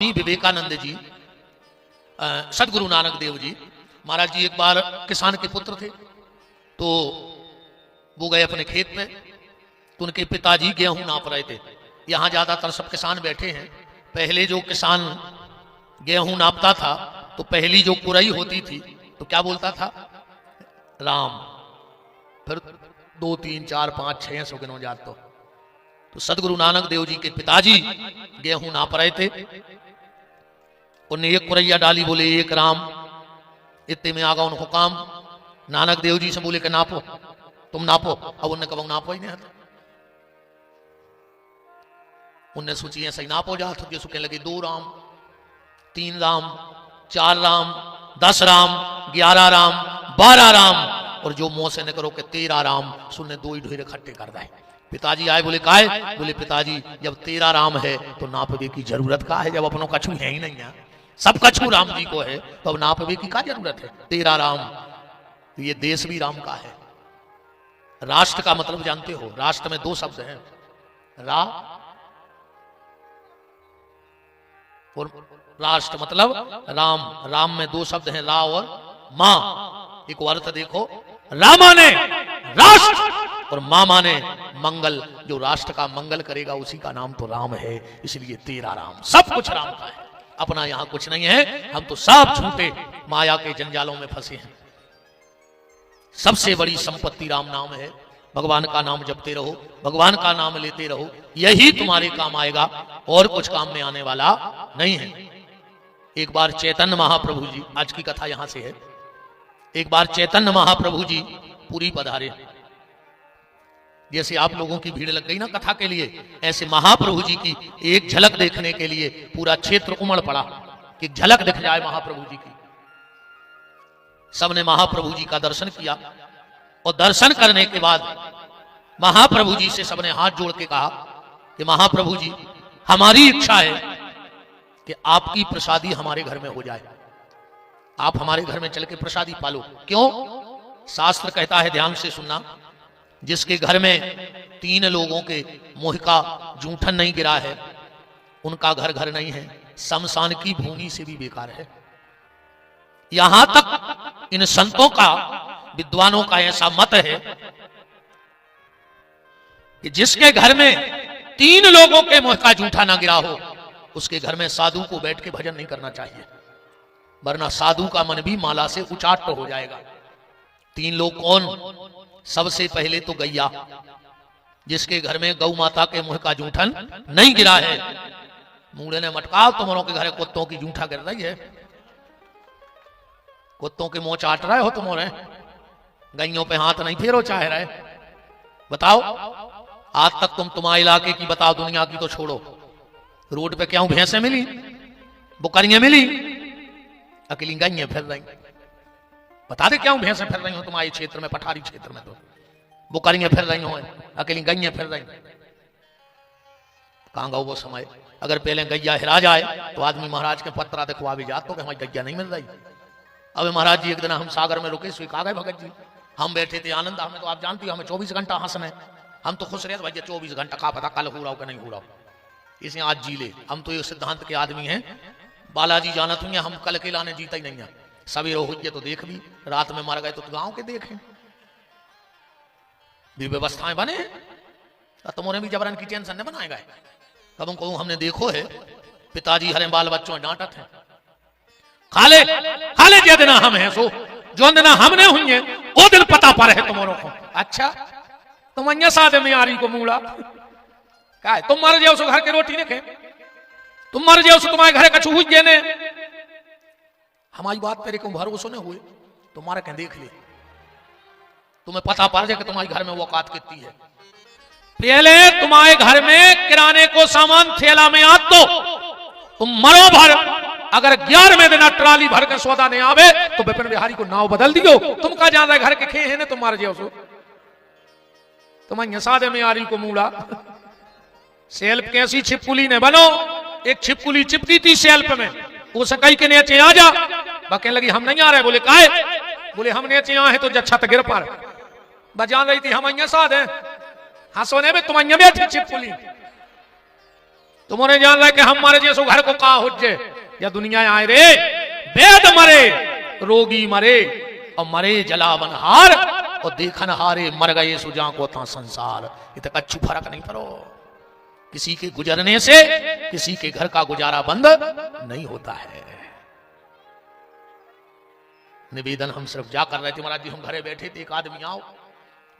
विवेकानंद जी, सदगुरु नानक देव जी महाराज जी एक बार किसान के पुत्र थे, तो वो गए अपने खेत में, तो उनके पिताजी गेहूं नाप रहे थे। यहाँ ज्यादातर सब किसान बैठे हैं। पहले जो किसान गेहूं नापता था तो पहली जो कुरई होती थी तो क्या बोलता था? राम। फिर 2 3 4 5 600 गिनो जात। तो सदगुरु नानक देव जी के पिताजी गेहूं नाप रहे थे, उन्हें एक कुरैया डाली, बोले एक राम। इतने में आगा उनको काम नानक देव जी से बोले कि नापो, तुम नापो। अब उन्हें कब नापो ही नहीं आता। उन्हें सोची ऐसा ही नापो जा, तो जैसे कहने लगे 2 राम, 3 राम, 4 राम, 10 राम, 11 राम, 12 राम, और जो मुंह से न करो कि 13 राम, सुनने 2 ही ढेरे इकट्ठे कर दे। पिताजी आए, बोले काहे? बोले पिताजी जब 13 राम है तो नापवे की जरूरत का है, जब अपनों कछु है ही नहीं है, सब कछु राम जी को है, तो अब नापवे की क्या जरूरत है? 13 राम। तो ये देश भी राम का है। राष्ट्र का मतलब जानते हो? राष्ट्र में 2 शब्द हैं, रा और राष्ट्र, मतलब राम। राम में 2 शब्द हैं, रा और मां। एक अर्थ देखो, रामा ने राष्ट्र और मां माने मंगल। जो राष्ट्र का मंगल करेगा उसी का नाम तो राम है, इसलिए 13 राम। सब कुछ राम का है, अपना यहां कुछ नहीं है। हम तो सब झूठे माया के जंजालों में फंसे हैं। सबसे बड़ी संपत्ति राम नाम है। भगवान का नाम जपते रहो, भगवान का नाम लेते रहो, यही तुम्हारे काम आएगा, और कुछ काम में आने वाला नहीं है। एक बार चैतन्य महाप्रभु जी, आज की कथा यहां से है, एक बार चैतन्य महाप्रभु जी पूरी पधारे। जैसे आप लोगों की भीड़ लग गई ना कथा के लिए, ऐसे महाप्रभु जी की एक झलक देखने के लिए पूरा क्षेत्र उमड़ पड़ा कि झलक दिख जाए महाप्रभु जी की। सबने महाप्रभु जी का दर्शन किया, और दर्शन करने के बाद महाप्रभु जी से सबने हाथ जोड़ के कहा कि महाप्रभु जी, हमारी इच्छा है कि आपकी प्रसादी हमारे घर में हो जाए। आप हमारे घर में चल के प्रसादी पालो। क्यों? शास्त्र कहता है, ध्यान से सुनना, जिसके घर में 3 लोगों के मुंह का जूठन नहीं गिरा है, उनका घर घर नहीं है, शमशान की भूमि से भी बेकार है। यहां तक इन संतों का, विद्वानों का ऐसा मत है कि जिसके घर में 3 लोगों के मुंह का जूठा ना गिरा हो, उसके घर में साधु को बैठ के भजन नहीं करना चाहिए, वरना साधु का मन भी माला से उचाट हो जाएगा। 3 लोग कौन? सबसे पहले तो गैया, जिसके घर में गौ माता के मुंह का जूठन नहीं गिरा है। मूढ़े ने मटका, तुम्हारों के घर कुत्तों की जूठा गिर रही है, कुत्तों के मुंह चाट रहे हो तुम्हारे, गैयों पे हाथ नहीं फेरो चाह रहे। बताओ, आज तक तुम्हारे इलाके की बताओ, दुनिया की तो छोड़ो, रोड पे क्यों भैंसे मिली, बुकरियां मिली, अकेली गैया फिर रही। बता दे क्यों भैंसे फिर रही हो तुम्हारे क्षेत्र में, पठारी क्षेत्र में तो बुकरियां फिर रही हो, अकेली गैया फिर रही। कहां गो वो समय? अगर पहले गैया हिरा जाए तो आदमी महाराज के पत्रा दिखवा भी जात, तो कि हमारी गैया नहीं मिल रही। अब महाराज जी एक दिन हम सागर में रुके, स्वीकार गए भगत जी, हम बैठे थे आनंद, हमें तो आप जानती हो हमें 24 घंटा हंसने, हम तो खुश रहे थे भैया 24 घंटा, का पता कल हो रहा हो कि नहीं हो रहा हो, इसे आज जी ले। हम तो ये सिद्धांत के आदमी हैं, बालाजी जानत हुई, हम कल के लाने जीता ही नहीं है। सवेरे हुई तो देख भी, रात में मर गए तो गांव के देखें भी, व्यवस्थाएं बने। तुम्हारे भी जबरन की टेंशन नहीं बनाए गए। कब उनको हमने देखो है, पिताजी हरे बाल बच्चों डांटत है, खाले खाले जो दिन हम हैं सो, जो दिन हमने हुई है वो दिन पता पर है तुम्हारों को। अच्छा, तुम अन्य साधे में आरी को मूड़ा क्या है? तुम मर जाओ सो घर के रोटी ने खे, तुम मर जाओ सो तुम्हारे घर कछु हुई जेने। हमारी बात तेरे को भरोसा नहीं हुए, तुम्हारे कहीं देख ले, तुम्हें पता पड़ जाए कि तुम्हारे घर में वो औकात कितनी है। पहले तुम्हारे घर में किराने को सामान थैला में आ, तो तुम मरो भर, अगर 11वें दिन ट्राली भर कर सौदा नहीं आवे तो विपिन बिहारी को नाव बदल दियो। तुम का जान रहे घर के खे है ना, तुम मार जाओ सो, तुम सादे में आरी को मूड़ा। सेल्फ कैसी छिपकुली ने बनो, एक छिपकुली चिपकी थी सेल्फ में, वो सकई के नीचे आ जा, कहने लगी हम नहीं आ रहे। बोले काहे? बोले हम नीचे आए तो जब छत गिर पर, बजान रही थी हम साध है, हंसोने में तुम बैठी छिपकुली। तुमने जान रहे कि हम मारे जैसो घर को कहा हुज्जे या दुनिया आए रे, वेद मरे रोगी मरे और मरे जलावनहार और देखन हारे मर गए सुजा को था संसार। ये तक अच्छू फर्क नहीं करो, किसी के गुजरने से किसी के घर का गुजारा बंद नहीं होता है। निवेदन हम सिर्फ जा कर रहे थे महाराज जी, हम घरे बैठे थे, एक आदमी आओ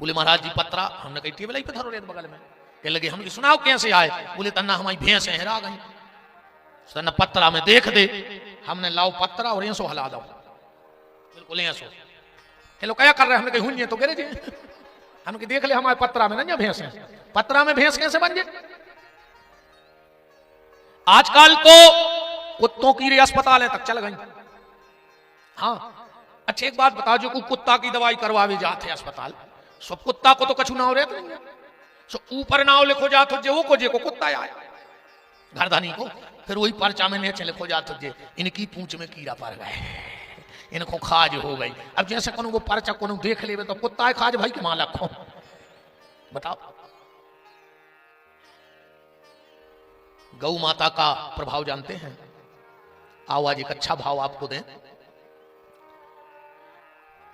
बोले महाराज जी पत्रा, हमने कही टेबल पे धरो रेत बगल में, कह लगे हम सुनाओ कैसे आए, बोले तन्ना हमारी भैंस हेरा गई, तन्ना पत्रा में देख दे, हमने लाओ पत्रा और ऐसो हला दो, बिल्कुल ऐसो। हेलो क्या कर रहे हैं, हमने कही हुई तो गिरे जी, हमने देख ले हमारे पत्रा में ना भैंस है, पत्रा में भैंस कैसे बन जाए। आजकल तो कुत्तों की अस्पताल तक चल गई। हाँ अच्छा एक बात बताओ, जो कुत्ता की दवाई करवावे जाते हैं अस्पताल, सब कुत्ता को तो कछु नाव रहते नहीं, सो ऊपर नाव लिखो जात हो जे वो को जे को कुत्ता आया घरधानी को, फिर वही पर्चा में नीचे लिखो जात हो जे इनकी पूंछ में कीड़ा पड़ गए, इनको खाज हो गई। अब जैसे को पर्चा को देख ले तो कुत्ता है खाज भाई के मां लखो, बताओ। गौ माता का प्रभाव जानते हैं, आवाज एक अच्छा भाव आपको दें।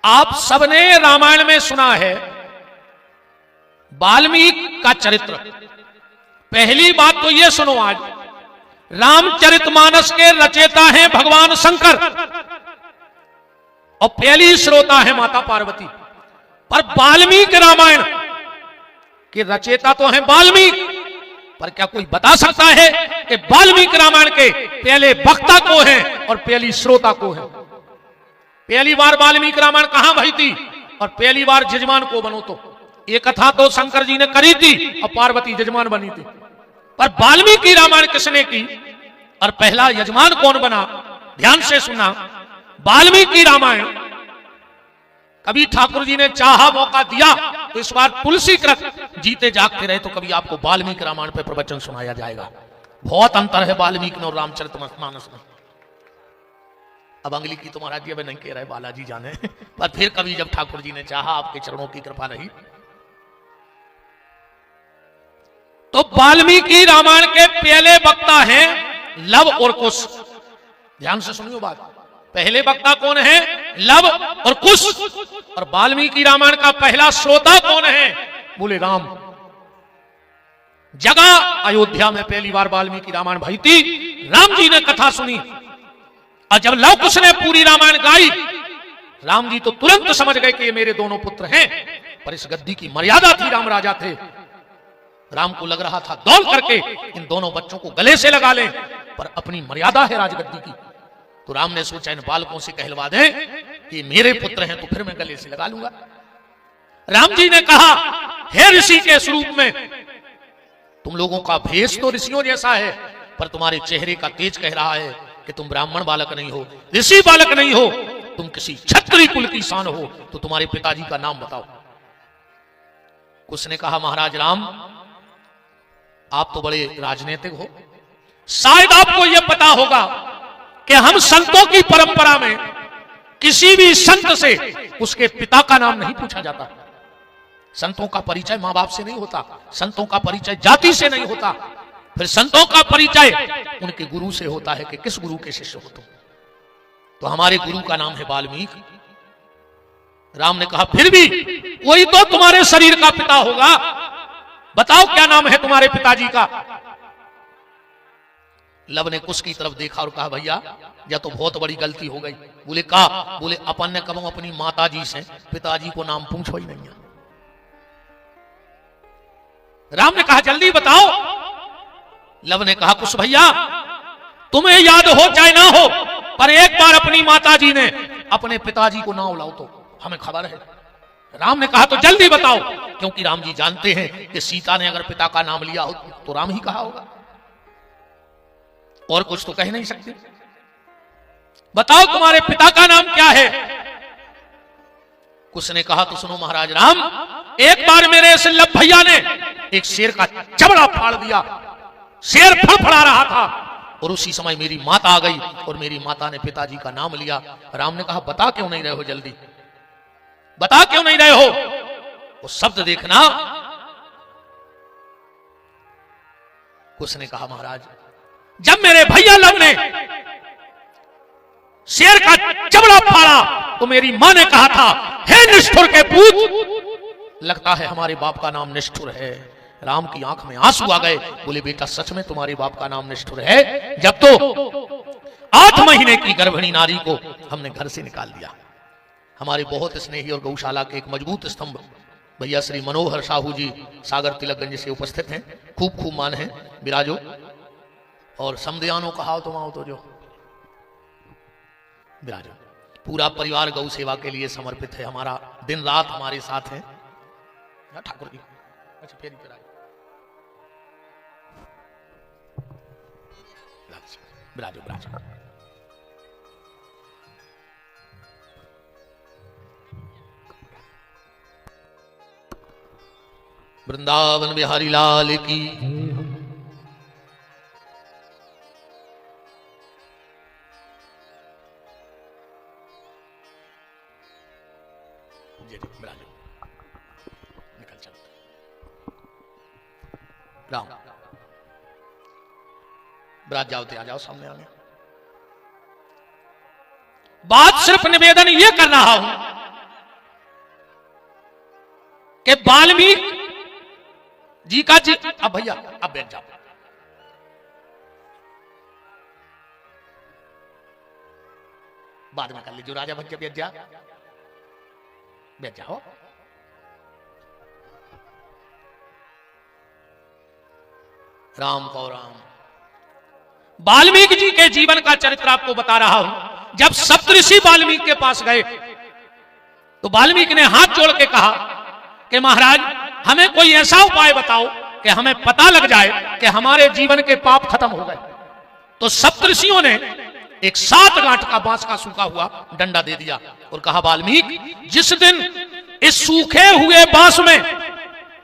आप सबने रामायण में सुना है वाल्मीकि का चरित्र। पहली बात तो यह सुनो, आज रामचरितमानस के रचयिता हैं भगवान शंकर और पहली श्रोता है माता पार्वती, पर वाल्मीकि रामायण के रचयिता तो हैं वाल्मीकि, पर क्या कोई बता सकता है कि वाल्मीकि रामायण के पहले वक्ता को है और पहली श्रोता को है। पहली बार वाल्मीकि रामायण कहां भई थी और पहली बार जजमान को बनो, तो ये कथा तो शंकर जी ने करी थी और पार्वती जजमान बनी थी, पर वाल्मीकि रामायण किसने की और पहला यजमान कौन बना, ध्यान से सुना। वाल्मीकि रामायण कभी ठाकुर जी ने चाहा मौका दिया तो इस बार तुलसी कृत जीते जागते रहे तो कभी आपको वाल्मीकि रामायण पे प्रवचन सुनाया जाएगा। बहुत अंतर है वाल्मीकि और रामचरितमानस में। अब अंगली की तो महाराज जी अब नहीं कह रहे, बालाजी जाने, पर फिर कभी जब ठाकुर जी ने चाहा, आपके चरणों की कृपा रही, तो वाल्मीकि रामायण के पहले वक्ता हैं लव और कुश। ध्यान से सुनियो बात, पहले वक्ता कौन है, लव और कुश, और वाल्मीकि रामायण का पहला श्रोता कौन है, बोले राम। जगह अयोध्या में पहली बार वाल्मीकि रामायण भई थी, राम जी ने कथा सुनी और जब लव कुश ने पूरी रामायण गाई, राम जी तो तुरंत समझ गए कि ये मेरे दोनों पुत्र हैं, पर इस गद्दी की मर्यादा थी, राम राजा थे, राम को लग रहा था दौड़ करके इन दोनों बच्चों को गले से लगा लें, पर अपनी मर्यादा है राजगद्दी की, तो राम ने सोचा इन बालकों से कहलवा दें कि मेरे पुत्र हैं तो फिर मैं गले से लगा लूंगा। राम जी ने कहा, हे ऋषि के स्वरूप में, तुम लोगों का भेष तो ऋषियों जैसा है, पर तुम्हारे चेहरे का तेज कह रहा है कि तुम ब्राह्मण बालक नहीं हो, ऋषि बालक नहीं हो, तुम किसी क्षत्रिय कुल की शान हो, तो तुम्हारे पिताजी का नाम बताओ। कुछ ने कहा, महाराज राम आप तो बड़े राजनीतिक हो, शायद आपको यह पता होगा कि हम संतों की परंपरा में किसी भी संत से उसके पिता का नाम नहीं पूछा जाता। संतों का परिचय मां बाप से नहीं होता, संतों का परिचय जाति से नहीं होता, फिर संतों का परिचय उनके गुरु से होता है कि किस गुरु के शिष्य हो तुम। तो हमारे गुरु का नाम है वाल्मीकि। राम ने कहा, फिर भी कोई तो तुम्हारे शरीर का पिता होगा, बताओ क्या नाम है तुम्हारे पिताजी का। लव ने कुश की तरफ देखा और कहा, भैया यह तो बहुत बड़ी गलती हो गई। बोले कहा, बोले अपन ने कब अपनी माता जी से पिताजी को नाम पूछो ही नहीं है। राम ने कहा, जल्दी बताओ। लव ने कहा, कुश भैया तुम्हें याद हो चाहे ना हो, पर एक बार अपनी माता जी ने अपने पिताजी को नाम लाओ तो हमें खबर है। राम ने कहा, तो जल्दी बताओ, क्योंकि राम जी जानते हैं कि सीता ने अगर पिता का नाम लिया हो तो राम ही कहा होगा, और कुछ तो कह नहीं सकते। बताओ तुम्हारे पिता का नाम क्या है। कुछ ने कहा, तो सुनो महाराज राम, एक बार मेरे इस लव भैया ने एक शेर का चमड़ा फाड़ दिया, शेर फड़फड़ा रहा था, और उसी समय मेरी माता आ गई और मेरी माता ने पिताजी का नाम लिया। राम ने कहा, बता क्यों नहीं रहे हो, जल्दी बता क्यों नहीं रहे हो। वो शब्द देखना, उसने कहा महाराज, जब मेरे भैया लव ने शेर का चमड़ा फाड़ा तो मेरी मां ने कहा था, हे निष्ठुर के पूत, लगता है हमारे बाप का नाम निष्ठुर है। राम की आंख में आंसू आ गए, बोले बेटा सच में तुम्हारे बाप का नाम निष्ठुर है? जब तो 8 महीने की गर्भिणी नारी को हमने घर से निकाल दिया। हमारे बहुत स्नेही और गौशाला के एक मजबूत स्तंभ भैया श्री मनोहर साहू जी सागर तिलकगंज से उपस्थित हैं। खूब खूब मान है, विराजो। और समदयानो कहा तुम आओ तो जो विराजो। पूरा परिवार गौ सेवा के लिए समर्पित है, हमारा दिन रात हमारे साथ है। ठाकुर जी अच्छा फेरी पे विराजो विराजो। वृंदावन बिहारी लाल की। निकल चलो राम, ब्राज जाओ, आ जाओ सामने आगे। बात सिर्फ निवेदन ये कर रहा हूं कि वाल्मीकि जी का जी। अब भैया अब बैठ जाओ, बाद में कर लीजिए। राजा भैया बैठ जा, बैठ जाओ। राम को राम। वाल्मीकि जी के जीवन का चरित्र आपको बता रहा हूं। जब सप्तऋषि वाल्मीकि के पास गए तो वाल्मीकि ने हाथ जोड़ के कहा कि महाराज हमें कोई ऐसा उपाय बताओ कि हमें पता लग जाए कि हमारे जीवन के पाप खत्म हो गए। तो सप्तऋषियों ने एक 7 गांठ का बांस का सूखा हुआ डंडा दे दिया और कहा वाल्मीकि जिस दिन इस सूखे हुए बांस में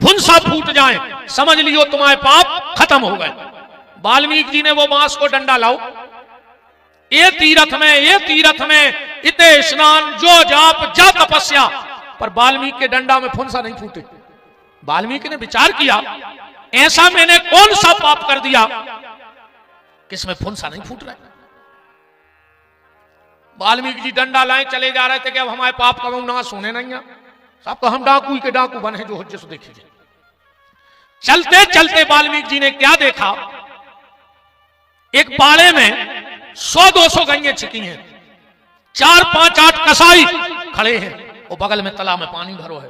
फुंसा फूट जाए समझ लियो तुम्हारे पाप खत्म हो गए। वाल्मीकि जी ने वो बांस को डंडा लाओ, ये तीर्थ में इते स्नान जो जाप जा तपस्या, पर वाल्मीकि के डंडा में फुंसा नहीं फूटे। वाल्मीकि ने विचार किया ऐसा मैंने कौन सा पाप कर दिया किसमें फुंसा नहीं फूट रहा है। वाल्मीकि जी डंडा लाए चले जा रहे थे कि अब हमारे पाप का नाश होने नहीं है। सबको हम डाकू के डाकू बने जो हो देखिए। चलते चलते वाल्मीकि जी ने क्या देखा, एक पाड़े में 100-200 गैयें छिकी हैं, 4-5-8 कसाई खड़े हैं और बगल में तालाब में पानी भरो है।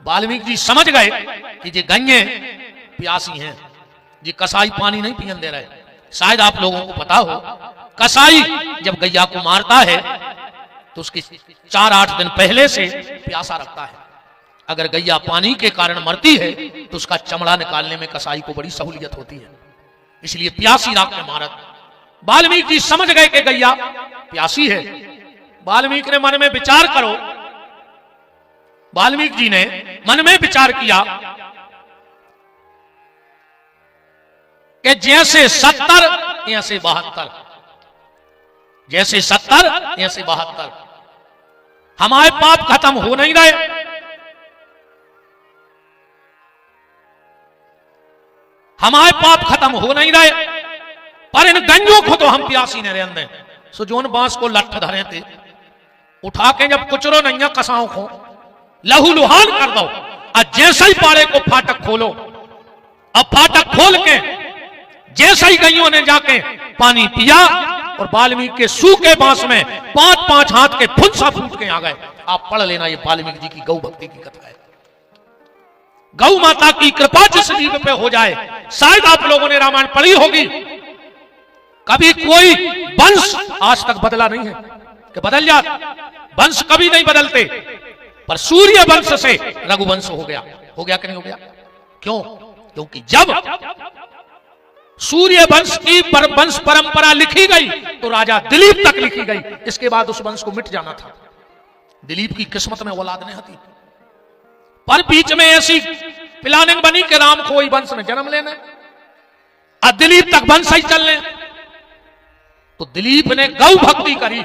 वाल्मीकि जी समझ गए कि ये गैयें प्यासी हैं, ये कसाई पानी नहीं पियन दे रहे। शायद आप लोगों को पता हो कसाई जब गैया को मारता है तो उसकी 4-8 दिन पहले से प्यासा रखता है। अगर गैया पानी के कारण मरती है तो उसका चमड़ा निकालने में कसाई को बड़ी सहूलियत होती है, इसलिए प्यासी राख में मारत। वाल्मीकि जी समझ गए कि गैया प्यासी है। वाल्मीकि ने मन में विचार करो, वाल्मीकि जी ने मन में विचार किया कि जैसे 70 ऐसे 72, जैसे 70 ऐसे 72, हमारे पाप खत्म हो नहीं रहे। हमारे पाप खत्म हो नहीं रहे, पर इन गंजों को तो हम प्यासी ने रहने दें। सो जोन बांस को लठ धरे थे उठा के जब कुचरो नहीं कसाओं को लहू लुहान कर दो, और जैसे ही पाड़े को फाटक खोलो, अब फाटक खोल के जैसे ही गैयों ने जाके पानी पिया और वाल्मीकि के सूखे बांस में 5-5 हाथ के फुंसा फूट के आ गए। आप पढ़ लेना, ये वाल्मीकि जी की गौ भक्ति की कथा है। गौ माता की कृपा जिस जीव पे हो जाए, शायद आप लोगों ने रामायण पढ़ी होगी, कभी कोई वंश आज तक बदला नहीं है कि बदल जात, वंश कभी नहीं बदलते, पर सूर्य वंश से रघुवंश हो गया कि नहीं हो गया? क्यों? क्योंकि जब सूर्य वंश की वंश परंपरा लिखी गई तो राजा दिलीप तक लिखी गई, इसके बाद उस वंश को मिट जाना था। दिलीप की किस्मत में औलाद नहीं थी, पर बीच में ऐसी प्लानिंग बनी कि राम को वही वंश में जन्म लेना, और दिलीप तक वंश ही चलने। तो दिलीप ने गौ भक्ति करी,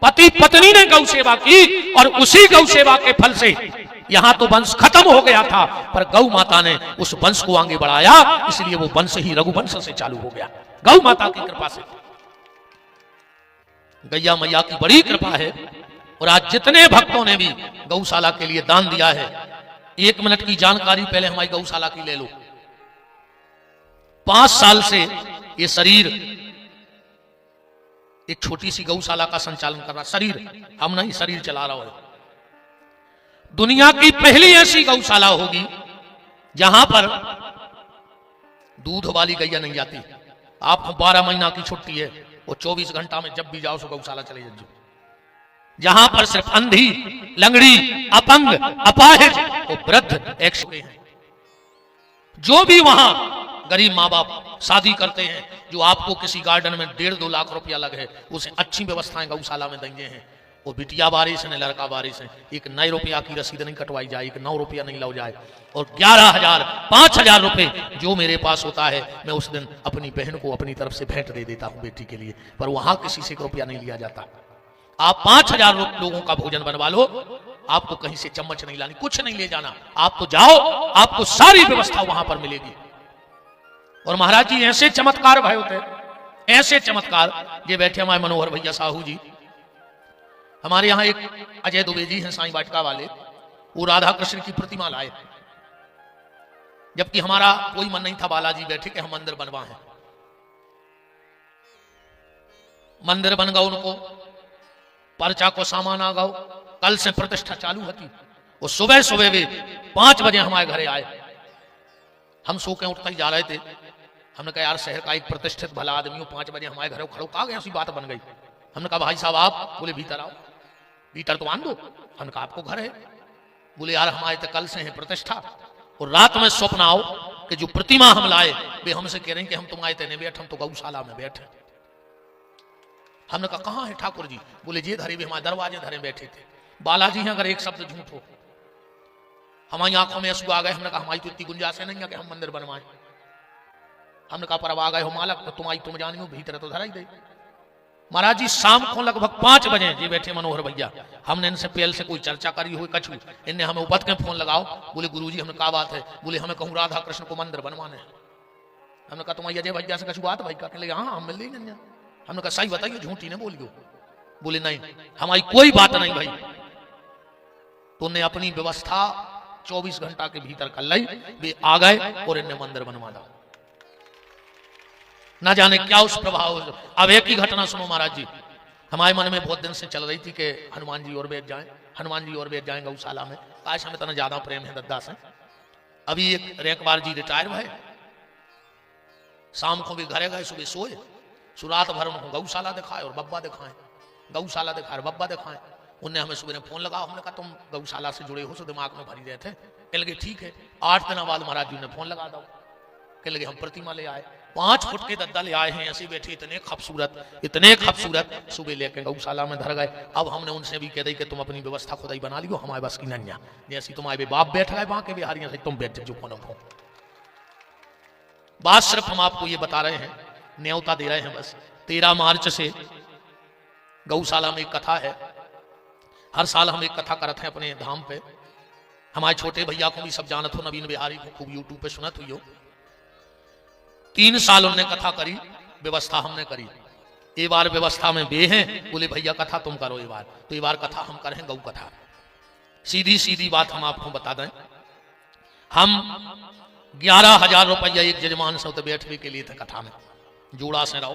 पति पत्नी ने गौ सेवा की, और उसी गौ सेवा के फल से यहां तो वंश खत्म हो गया था, पर गौ माता ने उस वंश को आगे बढ़ाया, इसलिए वो वंश ही रघुवंश से चालू हो गया, गौ माता की कृपा से। गैया मैया की बड़ी कृपा है। और आज जितने भक्तों ने भी गौशाला के लिए दान दिया है, 1 मिनट की जानकारी पहले हमारी गौशाला की ले लो। 5 साल से ये शरीर एक छोटी सी गौशाला का संचालन कर रहा, शरीर हम नहीं, शरीर चला रहा है। दुनिया की पहली ऐसी गौशाला होगी जहां पर दूध वाली गैया नहीं जाती। आपको 12 महीना की छुट्टी है, वो 24 घंटा में जब भी जाओ सो गौशाला चले जाओ। जहां पर सिर्फ अंधी, लंगड़ी, अपंग, अपाहिज और वृद्ध एक हैं। जो भी वहां गरीब माँ बाप शादी करते हैं, जो आपको किसी गार्डन में 1.5-2 लाख रुपया लगे, उसे अच्छी व्यवस्थाएं गौशाला में देंगे हैं। वो बिटिया बारिश है, लड़का बारिश है, एक 9 रुपया की रसीद नहीं कटवाई जाए, एक 9 रुपया नहीं लो जाए। और 11,000, 5,000 रुपए जो मेरे पास होता है, मैं उस दिन अपनी बहन को अपनी तरफ से भेंट दे देता हूं बेटी के लिए, पर वहां किसी से 1 रुपया नहीं लिया जाता। आप 5,000 लोगों का भोजन बनवा लो, आपको कहीं से चम्मच नहीं लानी, कुछ नहीं ले जाना, आप तो जाओ, आपको सारी व्यवस्था वहां पर मिलेगी। और महाराज जी ऐसे चमत्कार भाई होते, ऐसे चमत्कार। ये बैठे हमारे मनोहर भैया साहू जी, हमारे यहाँ एक अजय दुबे जी हैं साईं वाटिका वाले, वो राधा कृष्ण की प्रतिमा लाए, जबकि हमारा कोई मन नहीं था, बालाजी बैठे कि हम मंदिर बनवाएं। मंदिर बन गया, उनको पर्चा को सामान आ गओ, कल से प्रतिष्ठा चालू होती। वो सुबह सुबह वे 5 बजे हमारे घरे आए, हम सो के उठते ही जा रहे थे। हमने कहा यार शहर का एक प्रतिष्ठित भला आदमी हो, 5 बजे हमारे घरे खड़ो, कहा गए ऐसी बात बन गई। हमने कहा भाई साहब आप, बोले भीतर आओ, भीतर तो आन दो। हमने कहा आपको घर है, बोले यार हमारे तो कल से है प्रतिष्ठा, और रात में स्वप्न आओ कि जो प्रतिमा हम लाए वे हमसे कह रहे हैं कि हम तुम आए थे नहीं बैठे, हम तो गौशाला में बैठे। हमने कहा कहाँ है ठाकुर जी, बोले जी धरे भी हमारे दरवाजे धरे बैठे थे। बालाजी हैं, अगर एक शब्द झूठ हो, हमारी आंखों में आंसू आ गए। हमने कहा हमारी तो इतनी गुंजाइश नहीं है कि हम मंदिर बनवाएं। हमने कहा पर अब आ गए हो मालक, तो तुम जानी हो, भीतर तो धरा ही दे। महाराज जी शाम को लगभग 5 बजे जी बैठे मनोहर भैया, हमने इनसे पहले से कोई चर्चा करी हुई कछु, इनने हमें उपत के फोन लगाओ, बोले गुरुजी हमने कहा बात है, बोले हमें कहूँ राधा कृष्ण को मंदिर बनवाने। हमने कहा तुम्हारी अजय भैया से कछु बात भाई का, हाँ हम मिल रही। हमने कहा सही बताइए, झूठी ने बोलियो। बोले नहीं हमारी कोई बात नहीं भाई, तुमने अपनी व्यवस्था 24 घंटा के भीतर कर ली। वे आ गए और इनने मंदिर बनवा दा। ना जाने क्या उस प्रभाव। अब एक ही घटना सुनो महाराज जी, हमारे मन में बहुत दिन से चल रही थी कि हनुमान जी और वेद जाएं, हनुमान जी और वेद जाएं गौशाला में। आज हमें इतना ज्यादा प्रेम है दद्दा से। अभी एक रैंकवार जी रिटायर हुए, शाम को भी घरे गए, सुबह सोए, सुरात भर उनको गौशाला दिखाए और बब्बा दिखाएं, गौशाला दिखाए बब्बा दिखाएं। उनने हमें सुबह फोन लगा, हमने कहा तुम गौशाला से जुड़े हो, सो दिमाग में भरी रहे थे। कह लगे ठीक है। 8 दिन बाद महाराज जी ने फोन लगा दो, कह लगे हम प्रतिमा ले आए, 5 फुट के दद्दा ले आए हैं, ऐसे बैठे इतने खूबसूरत, सुबह लेके गौशाला में धर गए। अब हमने उनसे भी कह दी कि तुम अपनी व्यवस्था खुद ही बना लियो, हमारे बस की नहीं, जैसी तुम्हारे बाप बैठ गए वहां के बिहारियां से, तुम बैठ जो फोन। बात सिर्फ हम आपको ये बता रहे हैं, न्योता दे रहे हैं बस। 13 मार्च से गौशाला में एक कथा है, हर साल हम एक कथा करते हैं अपने धाम पे। हमारे छोटे भैया को भी सब जानत हो, नवीन बिहारी को खूब यूट्यूब पे सुनत हुई हो। 3 साल उन्होंने कथा करी, व्यवस्था हमने करी। ये बार व्यवस्था में वे हैं, बोले भैया कथा तुम करो ये बार, तो ये बार कथा हम करें गौ कथा। सीधी बात हम आपको बता दें, हम 11,000 रुपया एक जजमान से होते बैठने के लिए थे कथा में। जोड़ा से रहो,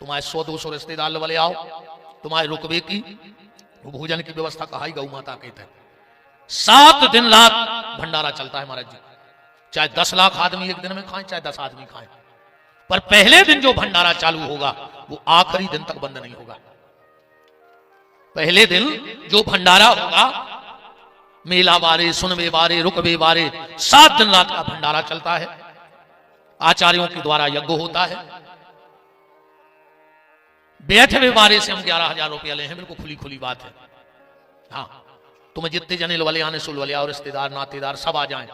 तुम्हारे 100-200 रिश्तेदार वाले आओ, तुम्हारे रुकबे की भोजन की व्यवस्था कहा गौ माता के थे। 7 दिन रात भंडारा चलता है महाराज जी, चाहे 10 लाख आदमी एक दिन में खाएं, चाहे 10 आदमी खाएं। पर पहले दिन जो भंडारा चालू होगा वो आखिरी दिन तक बंद नहीं होगा। पहले दिन जो भंडारा होगा, मेला बारे, सुनवे बारे, रुकबे बारे, 7 दिन रात का भंडारा चलता है। आचार्यों के द्वारा यज्ञ होता है। बैठे बारे से हम 11,000 रुपया ले हैं, बिल्कुल खुली बात है। हाँ तुम्हें जितने जने वाले आने सुल वाले और रिश्तेदार नातेदार सब आ जाएं।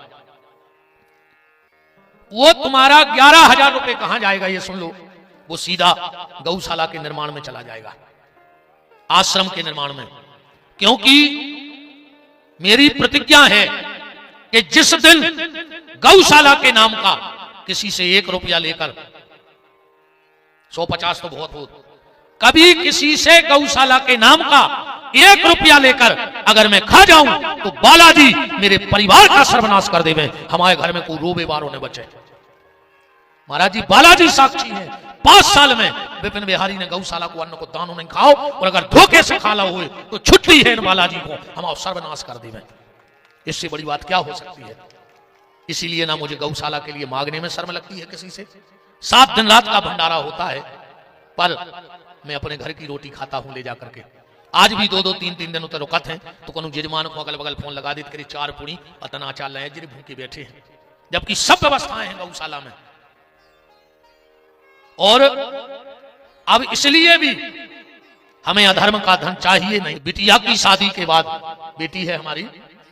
वो तुम्हारा 11,000 रुपए कहां जाएगा ये सुन लो, वो सीधा गौशाला के निर्माण में चला जाएगा, आश्रम के निर्माण में। क्योंकि मेरी प्रतिज्ञा है कि जिस दिन गौशाला के नाम का किसी से 1 रुपया लेकर, 150 तो बहुत हो, कभी किसी से गौशाला के नाम का 1 रुपया लेकर अगर मैं खा जाऊं तो बालाजी मेरे परिवार का सर्वनाश कर देवे, हमारे घर में कोई रोबे बारो ने बचे। महाराज जी बालाजी साक्षी है, 5 साल में विपिन बिहारी ने गौशाला को अन्न को दानो नहीं खाओ, और अगर धोखे से खाला हुए तो छुट्टी है इन बालाजी को, हमारा सर्वनाश कर देवे। इससे बड़ी बात क्या हो सकती है। इसीलिए ना मुझे गौशाला के लिए मांगने में शर्म लगती है किसी से। 7 दिन रात का भंडारा होता है, पर मैं अपने घर की रोटी खाता हूं ले जा करके। आज भी 2-2 3-3 दिन उतर रुकत हैं तो कोनो यजमान को अगल बगल फोन लगा देते करी 4 पूरी अतना चाल रहे हैं, भूखे बैठे हैं, जबकि सब व्यवस्थाएं हैं गौशाला में। और अब इसलिए भी हमें अधर्म का धन चाहिए नहीं। बिटिया की शादी के बाद, बेटी है हमारी,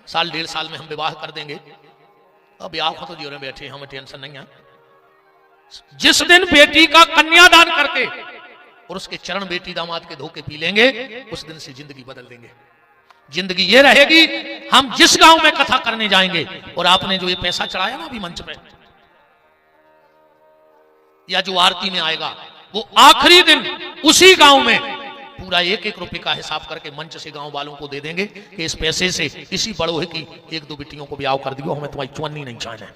1.5 साल में हम विवाह कर देंगे। अब ब्याह को तो जोरे बैठे, हमें टेंशन नहीं है। जिस दिन बेटी का कन्यादान करके और उसके चरण बेटी दामाद के धोके पी लेंगे, उस दिन से जिंदगी बदल देंगे। जिंदगी ये रहेगी, हम जिस गांव में कथा करने जाएंगे और आपने जो ये पैसा चढ़ाया ना अभी मंच पे, या जो आरती में आएगा, वो आखिरी दिन उसी गांव में पूरा 1-1 रुपए का हिसाब करके मंच से गांव वालों को दे देंगे कि इस पैसे से इसी बड़ोहे की 1-2 बेटियों को ब्याह कर दियो, हमें तुम्हारी चुन्नी नहीं चाहिए।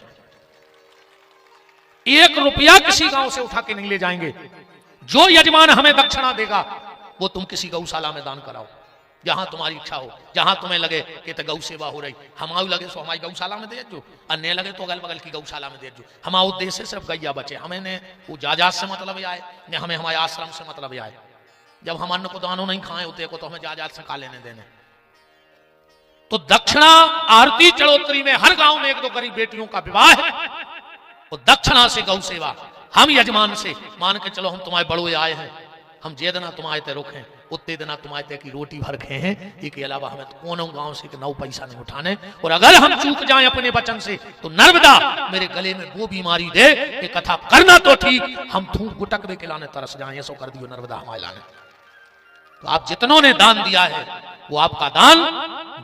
1 रुपया किसी गांव से उठा के नहीं ले जाएंगे। जो यजमान हमें दक्षिणा देगा वो तुम किसी गौशाला में दान कराओ, जहां तुम्हारी इच्छा हो, जहां तुम्हें लगे कि तो गौ सेवा हो रही, हमारे लगे तो हमारी गौशाला में दे जो, अन्य लगे तो अगल बगल की गौशाला में दे जो। हमारा उद्देश्य सिर्फ गैया बचे, हमें ने वो जायदाद से मतलब आए न हमें हमारे आश्रम से मतलब आए। जब हम अन्न को दानो नहीं खाए होते को तो हमें जायदाद से खा लेने देने। तो दक्षिणा आरती चढ़ोतरी में हर गांव में 1-2 गरीब बेटियों का विवाह है, और दक्षिणा से गौ सेवा। हम यजमान से मान के चलो हम तुम्हारे बड़ोए आए हैं, हम जे दिना तुम्हारे ते रुके उतने दिना तुम्हारे ते की रोटी भर खे हैं, इसके अलावा हमें तो कोनो गांव से 9 पैसा नहीं उठाने। और अगर हम चूक जाएं अपने वचन से तो नर्मदा मेरे गले में वो बीमारी दे कि कथा करना तो ठीक, हम थूक गुटक दे के लाने तरस जाए, ऐसा कर दियो नर्मदा हमारे लाने। तो आप जितनों ने दान दिया है वो आपका दान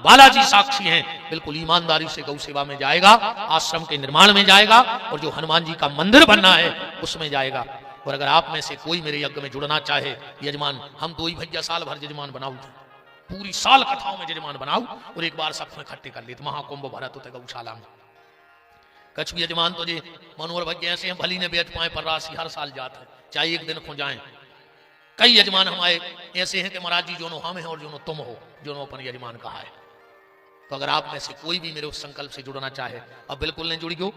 बालाजी साक्षी हैं, बिल्कुल ईमानदारी से गौ सेवा में जाएगा, आश्रम के निर्माण में जाएगा, और जो हनुमान जी का मंदिर बनना है उसमें जाएगा। और अगर आप में से कोई मेरे यज्ञ में जुड़ना चाहे, यजमान हम 2 ही भैया साल भर यजमान बनाऊ, पूरी साल कथाओं में यजमान बनाऊ, और एक बार सबको इकट्ठे कर लेते महाकुंभ भरत होते गौशाला में। कछु यजमान तो जे मनोहर भैया ऐसे भली ने बैठ पाए पर राशि हर साल जाते हैं, चाहे एक दिन खो जाए। कई यजमान हमारे ऐसे हैं कि महाराज जी जोनो हम हैं और जोनो तुम हो, जोनो अपन यजमान कहा है। तो अगर आप में से कोई भी मेरे उस संकल्प से जुड़ना चाहे, अब बिल्कुल नहीं जुड़ियो,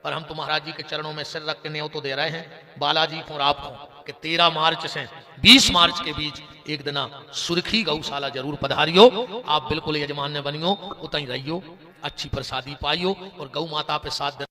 पर हम तो महाराज जी के चरणों में सिर रख के न्यों तो दे रहे हैं बालाजी को और आपको कि 13 मार्च से 20 मार्च के बीच एक दिन सुर्खी गौशाला जरूर पधारियो। आप बिल्कुल यजमान ने बनियो, उतई रहियो, अच्छी प्रसादी पाइयो, और गौ माता पे 7 दिन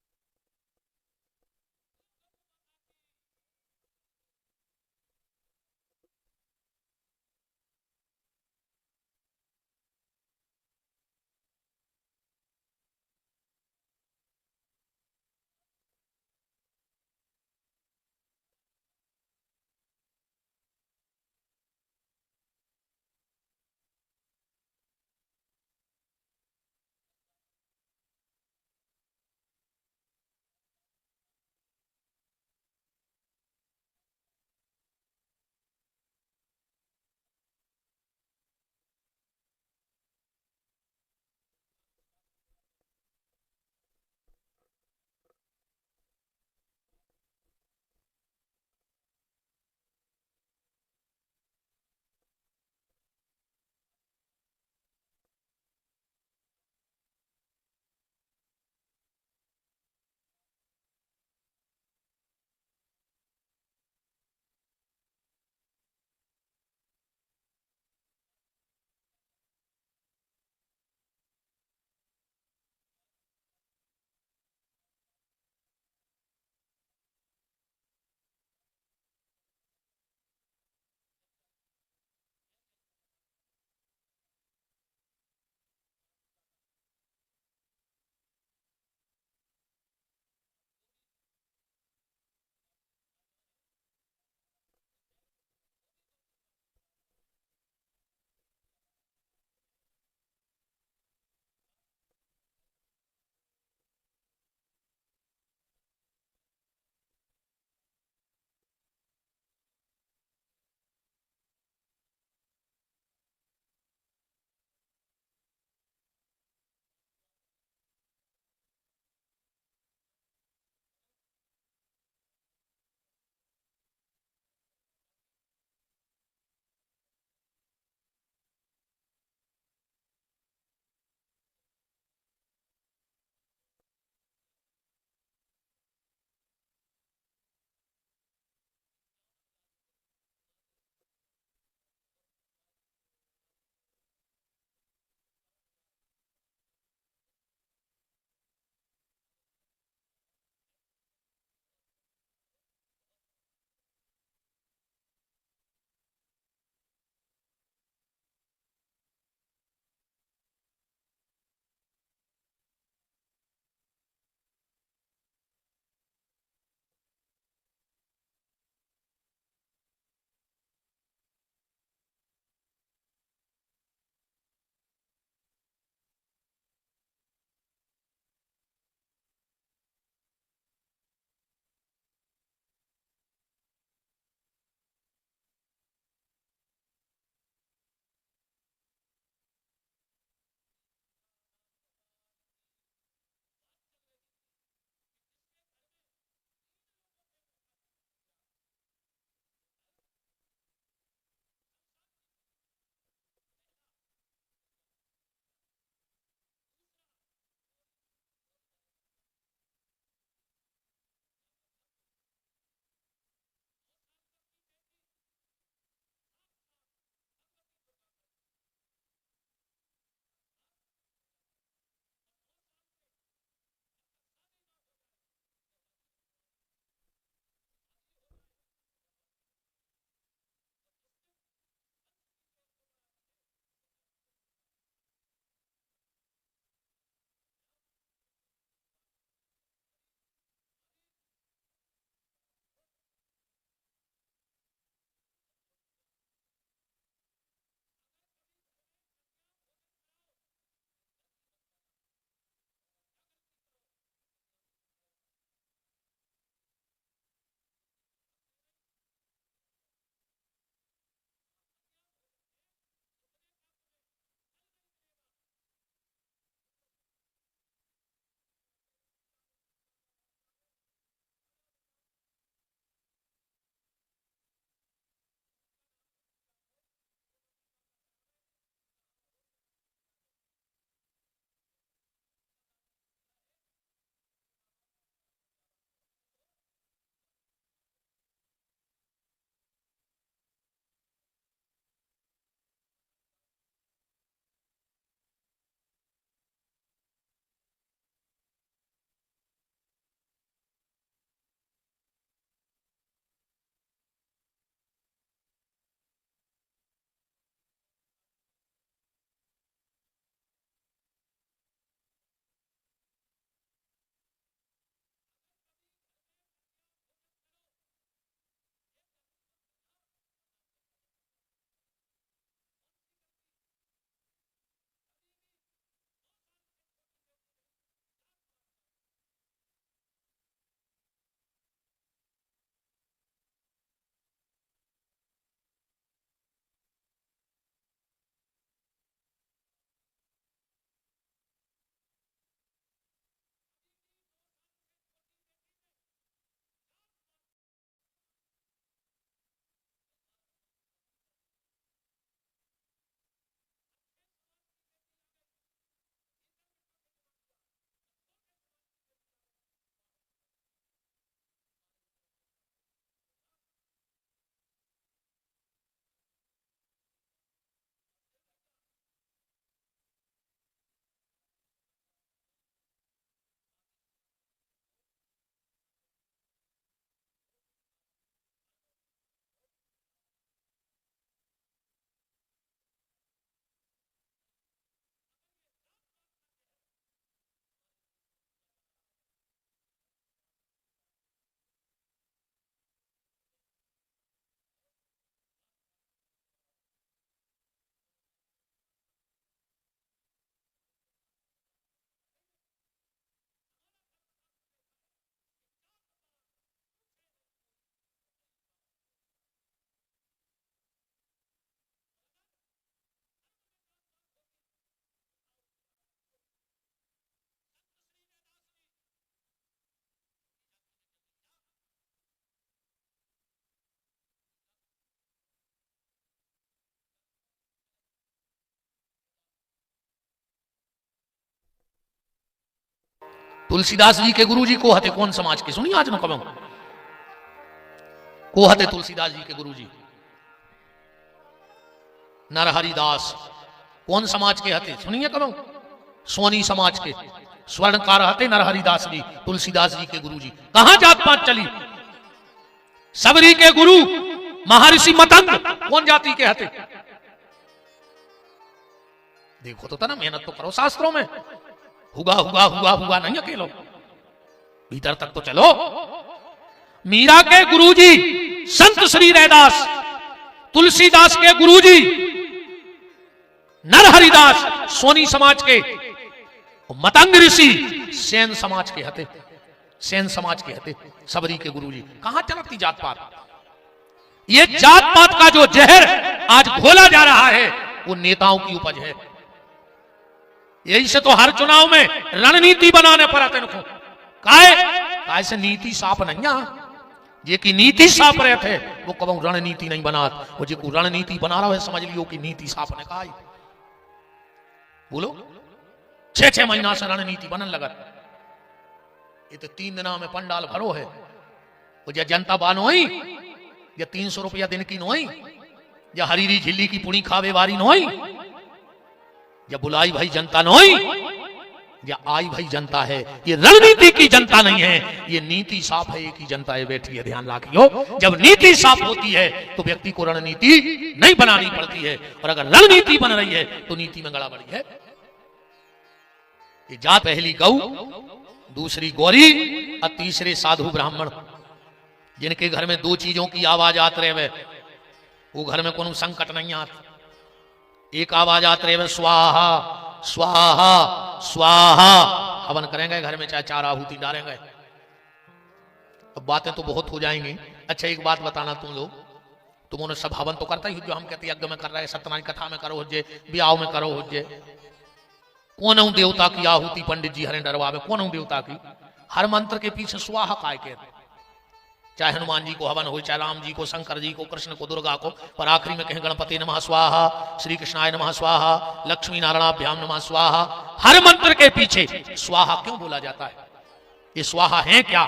तुलसीदास जी के गुरु जी को हते कौन समाज के? सुनिए आज न कब को हते तुलसीदास जी के गुरु जी नरहरिदास कौन समाज के हते? सुनिए कब सोनी समाज के स्वर्णकार हते नरहरिदास जी, तुलसीदास जी के गुरु जी। कहां जात पात चली? सबरी के गुरु महर्षि मतंग कौन जाति के हते? देखो तो ना, मेहनत तो करो शास्त्रों में। हुआ हुआ हुआ हुआ नहीं अकेलो, भीतर तक तो चलो। मीरा के गुरुजी संत श्री रैदास, तुलसीदास के गुरुजी नरहरिदास सोनी समाज के, मतंग ऋषि सेन समाज के हते, सेन समाज के हते सबरी के गुरुजी। कहां चलती जात पात? ये जात पात का जो जहर आज घोला जा रहा है वो नेताओं की उपज है। यही से तो हर चुनाव में रणनीति बनाने पर आते नको। काय से नीति साफ नहीं आ, जे की नीति साफ रहे थे वो कब रणनीति नहीं बना। वो जो रणनीति बना रहा है समझ लियो कि नीति साफ ने कहा। बोलो 6-6 महीना से रणनीति बनन लगा। ये तो 3 दिना में पंडाल भरो है। वो जो जनता बानो ही या 300 रुपया दिन की नोई, या हरीरी झिल्ली की पुणी खावे वारी नोई, या बुलाई भाई जनता नोई, या आई भाई जनता है। ये रणनीति की जनता नहीं है, ये नीति साफ है। एक ही जनता है बैठी है, ध्यान रखियो। जब नीति साफ होती है तो व्यक्ति को रणनीति नहीं बनानी पड़ती है, और अगर रणनीति बन रही है तो नीति में गड़बड़ी है। ये जात पहली गौ, दूसरी गौरी और तीसरे साधु ब्राह्मण, जिनके घर में 2 चीजों की आवाज आत रहे वो घर में कोनो संकट नहीं आता। एक आवाज आत रहे स्वाहा स्वाहा स्वाहा, हवन करेंगे घर में, चाहे 4 आहुति डालेंगे। अब बातें तो बहुत हो जाएंगी। अच्छा एक बात बताना तुम लोग, तुमने सब हवन तो करता ही जो हम कहते यज्ञ में कर रहे हैं, सत्यनारायण कथा में करो हो जे, ब्याह में करो हो जे। कौन देवता की आहुति पंडित जी हरे डरवावे? कौन देवता की? हर मंत्र के पीछे स्वाहा काय कहते। चाहे हनुमान जी को हवन हो, चाहे राम जी को, शंकर जी को, कृष्ण को, दुर्गा को, पर आखिरी में कहें गणपति नमः स्वाहा, श्री कृष्णाय नमः स्वाहा, लक्ष्मी नारायणाभ्याम नमः स्वाहा। हर मंत्र के पीछे स्वाहा क्यों बोला जाता है? ये स्वाहा है क्या?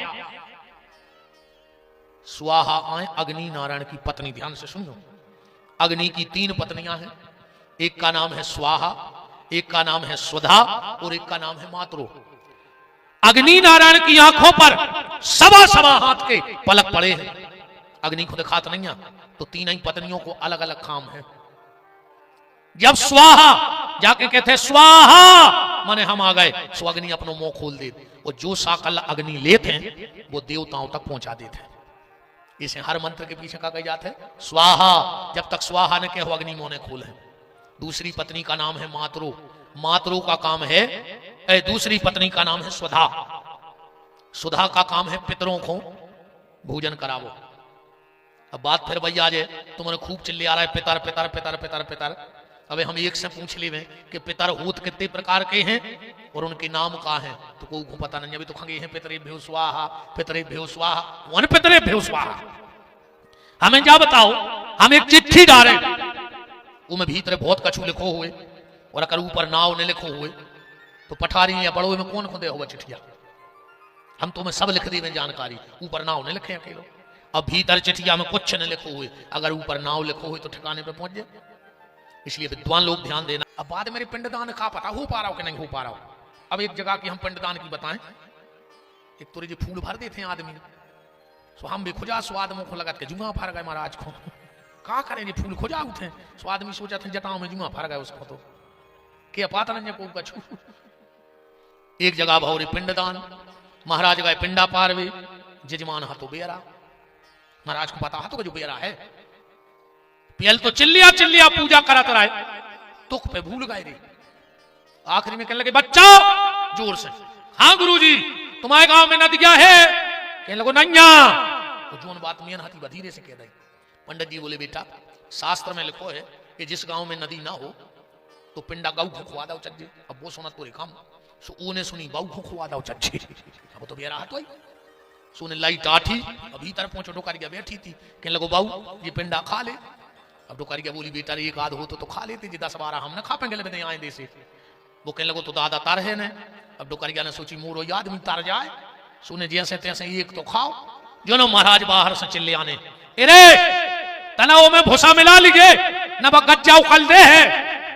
स्वाहा आए अग्नि नारायण की पत्नी। ध्यान से सुनो, अग्नि की 3 पत्नियां हैं। एक का नाम है स्वाहा, एक का नाम है स्वधा, और एक का नाम है मातरो। अग्नि नारायण की आंखों पर 1.25 हाथ के पलक पड़े हैं। अग्नि को दिखात नहीं है, तो 3 ही पत्नियों को अलग अलग काम है। जब स्वाहा जाके कहते स्वाहा माने हम आ गए, सो अग्नि अपनो मुंह खोल दे, और जो साकल अग्नि लेते हैं वो देवताओं तक पहुंचा देते हैं। इसे हर मंत्र के पीछे का कही जाता है स्वाहा। जब तक स्वाहा ने कहो अग्नि मोने खोले। दूसरी पत्नी का नाम है मातरो, मातरो का काम है, दूसरी पत्नी का नाम है सुधा, सुधा का काम है पितरों को भोजन करावो। अब बात फिर भैया जे तुमने खूब चिल्ले आ रहा है पितर पितर पितर पितर पितर। अबे हम एक से पूछ ले कि पितर होत कितने प्रकार के हैं और उनके नाम का है, तो को पता नहीं। अभी तो खंगे हैं पितरेभ्यो स्वाहा, पितरेभ्यो स्वाहा, वन पितरेभ्यो स्वाहा। हमें क्या बताओ, हम एक चिट्ठी डाले, उनमें भीतर बहुत कछु लिखो हुए, और अगर ऊपर नाव ने लिखो हुए तो पठारी या बड़ों में कौन खुदे हुआ चिट्ठिया? हम तुम्हें सब लिख दी में जानकारी, ऊपर नाव ने लिखे अकेलो। अब भीतर चिट्ठिया में कुछ न लिखो हुए, अगर ऊपर नाव लिखो हुए तो ठिकाने पे पहुंच जाए। इसलिए विद्वान लोग ध्यान देना। अब बाद मेरे पिंडदान का पता हो पा रहा हो कि नहीं हो पा रहा हो। अब एक जगह की हम पिंडदान की बताएं। एक तो जो फूल भर देते हैं आदमी, सो हम भी खुजा स्वाद मुख लगा के जुआ फर गए महाराज को। का करें फूल खुजा उठे, सो आदमी सोचा था जटाओं में जुआ फर गए उसको, तो क्या पाता नहीं को कछु। एक जगह भौरे पिंडदान, महाराज गए पिंडा पारवे, जजमान हाथों बेरा। महाराज को पता हाथों का जो बेरा है, पियल तो चिल्लिया चिल्लिया पूजा करत रहे, तुख पे भूल गए रे। आखिरी में कहने लगे बच्चा जोर से, हाँ गुरुजी तुम्हारे गांव में नदिया है? कहने लगो नैया। तो जोन बात मियन हाथी बधीरे से कह दे। पंडित जी बोले बेटा शास्त्र में लिखो है कि जिस गांव में नदी ना हो तो पिंडा गऊ को खुआ दो चज्जे। अब वो सुना तो काम, सो ऊने सुनी बाऊ को खुआ दो चज्जे। अब तो बेरा हाथ सोने लाइट आठी, अब भीतर पहुंचो, डोकारिया बैठी थी। कहने लगो बाऊ ये पिंडा खा ले। अब डोकारिया बोली बेटा एक आध हो तो खा लेते, 10-12 हम ना खा पेंगे आए दे से। वो कहने लगो तो दादा तार है ने। अब डुकरिया ने सोची मोरो आदमी तार जाए, सुने जैसे तैसे एक तो खाओ। जो नो महाराज बाहर से चिल्ले आने, अरे तनाव में भूसा मिला लीजिए न गज्जा उखल दे है।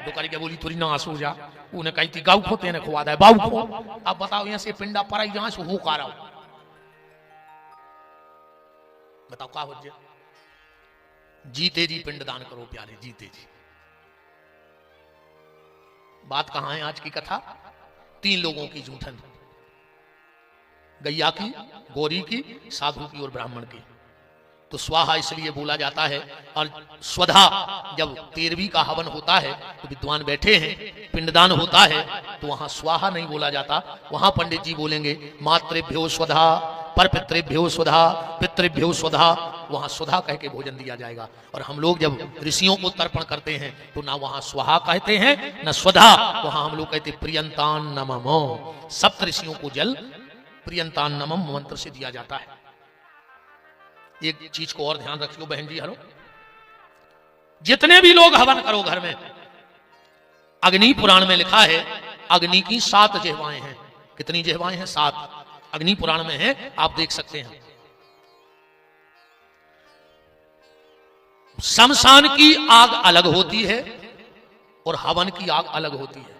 डुकरिया बोली तुरी ना आंसू जा, उन्हें कही थी गाऊ खोते ने खुआ दे बाऊ खो। अब बताओ यहाँ से पिंडा पराई जहां से हो का रहा, बताओ का हो जाए। जीते जी पिंडदान करो प्यारे, जीते जी। बात कहां है आज की कथा? 3 लोगों की जूठन, गैया की, गौरी की, साधु की और ब्राह्मण की। तो स्वाहा इसलिए बोला जाता है, और स्वधा जब 13वीं का हवन होता है तो विद्वान बैठे हैं, पिंडदान होता है तो वहां स्वाहा नहीं बोला जाता, वहां पंडित जी बोलेंगे मातृभ्यो स्वधा, पर पितृभ्यो स्वधा, पितृभ्यो स्वधा, वहां स्वधा कह के भोजन दिया जाएगा। और हम लोग जब ऋषियों को तर्पण करते हैं तो ना वहां स्वाहा कहते हैं न स्वधा, वहां हम लोग कहते प्रियंतान नममो। सप्त ऋषियों को जल प्रियंतान नमम मंत्र से दिया जाता है। एक चीज को और ध्यान रखियो बहन जी, हरो, जितने भी लोग हवन करो घर में, अग्नि पुराण में लिखा है अग्नि की 7 जिह्वाएं हैं। कितनी जिह्वाएं हैं? 7 अग्नि पुराण में है, आप देख सकते हैं। शमशान की आग अलग होती है और हवन की आग अलग होती है।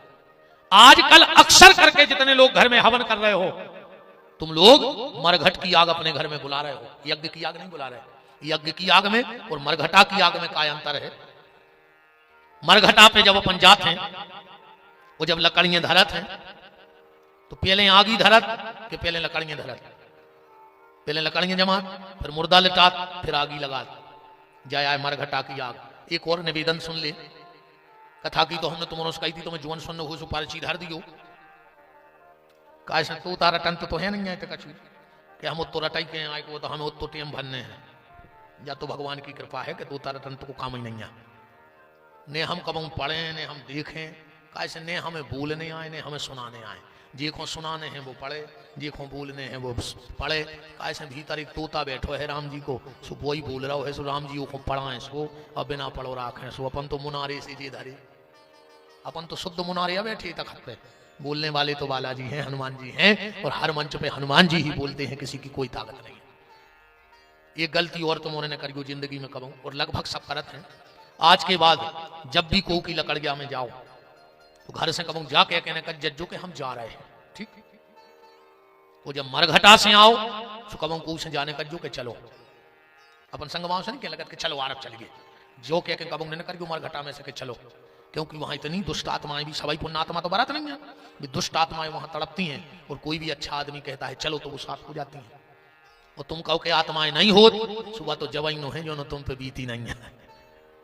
आजकल अक्सर करके जितने लोग घर में हवन कर रहे हो, तुम लोग मरघट की आग अपने घर में बुला रहे हो, यज्ञ की आग नहीं बुला रहे। यज्ञ की आग में और मरघटा की आग में काय अंतर है? मरघटा पे जब अपन जाते हैं, वो जब लकड़ियां धरत हैं तो पहले आग ही धरत कि पहले लकड़ियां धरत? पहले लकड़ियां जमा, फिर मुर्दा लिटात, फिर आगी लगा जाए मरघटा की आग। एक और निवेदन सुन ले, कथा की तो हमने तुमने कही थी, तुम्हें जुवन सुनने हो सुपारी धर दियो। कैसे तू तारा टंत तो है नहीं है कछु कि हम उत्तो रटाई के आए को, तो हमें उत्तो टेम भरने हैं, या तो भगवान की कृपा है कि तू तारा टंत को काम ही नहीं है। ने हम कब पढ़े ने हम देखें, कैसे ने हमें बोलने आए ने हमें सुनाने आए। जी को सुनाने हैं वो पढ़े, जी को बोलने हैं वो पढ़े। कैसे भीतर एक तोता बैठो है राम जी को, सो वही बोल रहा है, सो राम जी को पढ़ाएं सो, और बिना पढ़ो राखें सो। अपन तो मुनारे से जी धरे, अपन तो शुद्ध मुनारे बैठे तखत पे। बोलने वाले तो बालाजी हैं, हनुमान जी हैं, और हर मंच पे हनुमान जी ही बोलते हैं, किसी की कोई ताकत नहीं है। ये गलती और तुमने करियो जिंदगी में कबो, और लगभग सब करत हैं। आज के बाद जब भी कोई की लकड़िया में जाओ तो घर से कबो जाके कहने का जज्जो के हम जा रहे हैं, ठीक। वो जब मरघटा से आओ तो कबो को से जाने का जो के चलो, अपन संगवाओं से नहीं कह लगत के चलो आरब चल गए, जो कह के कबो ने करियो मरघटा में से के चलो, क्योंकि वहां इतनी दुष्ट आत्माएं भी, सभी पुण्यात्मा तो बरात नहीं है, भी दुष्ट आत्माएं वहां तड़पती हैं। और कोई भी अच्छा आदमी कहता है चलो तो वो साथ हो जाती हैं। और तुम कहो के आत्माएं नहीं हो, सुबह तो जवाई नो है जो न तुम पे बीती नहीं है।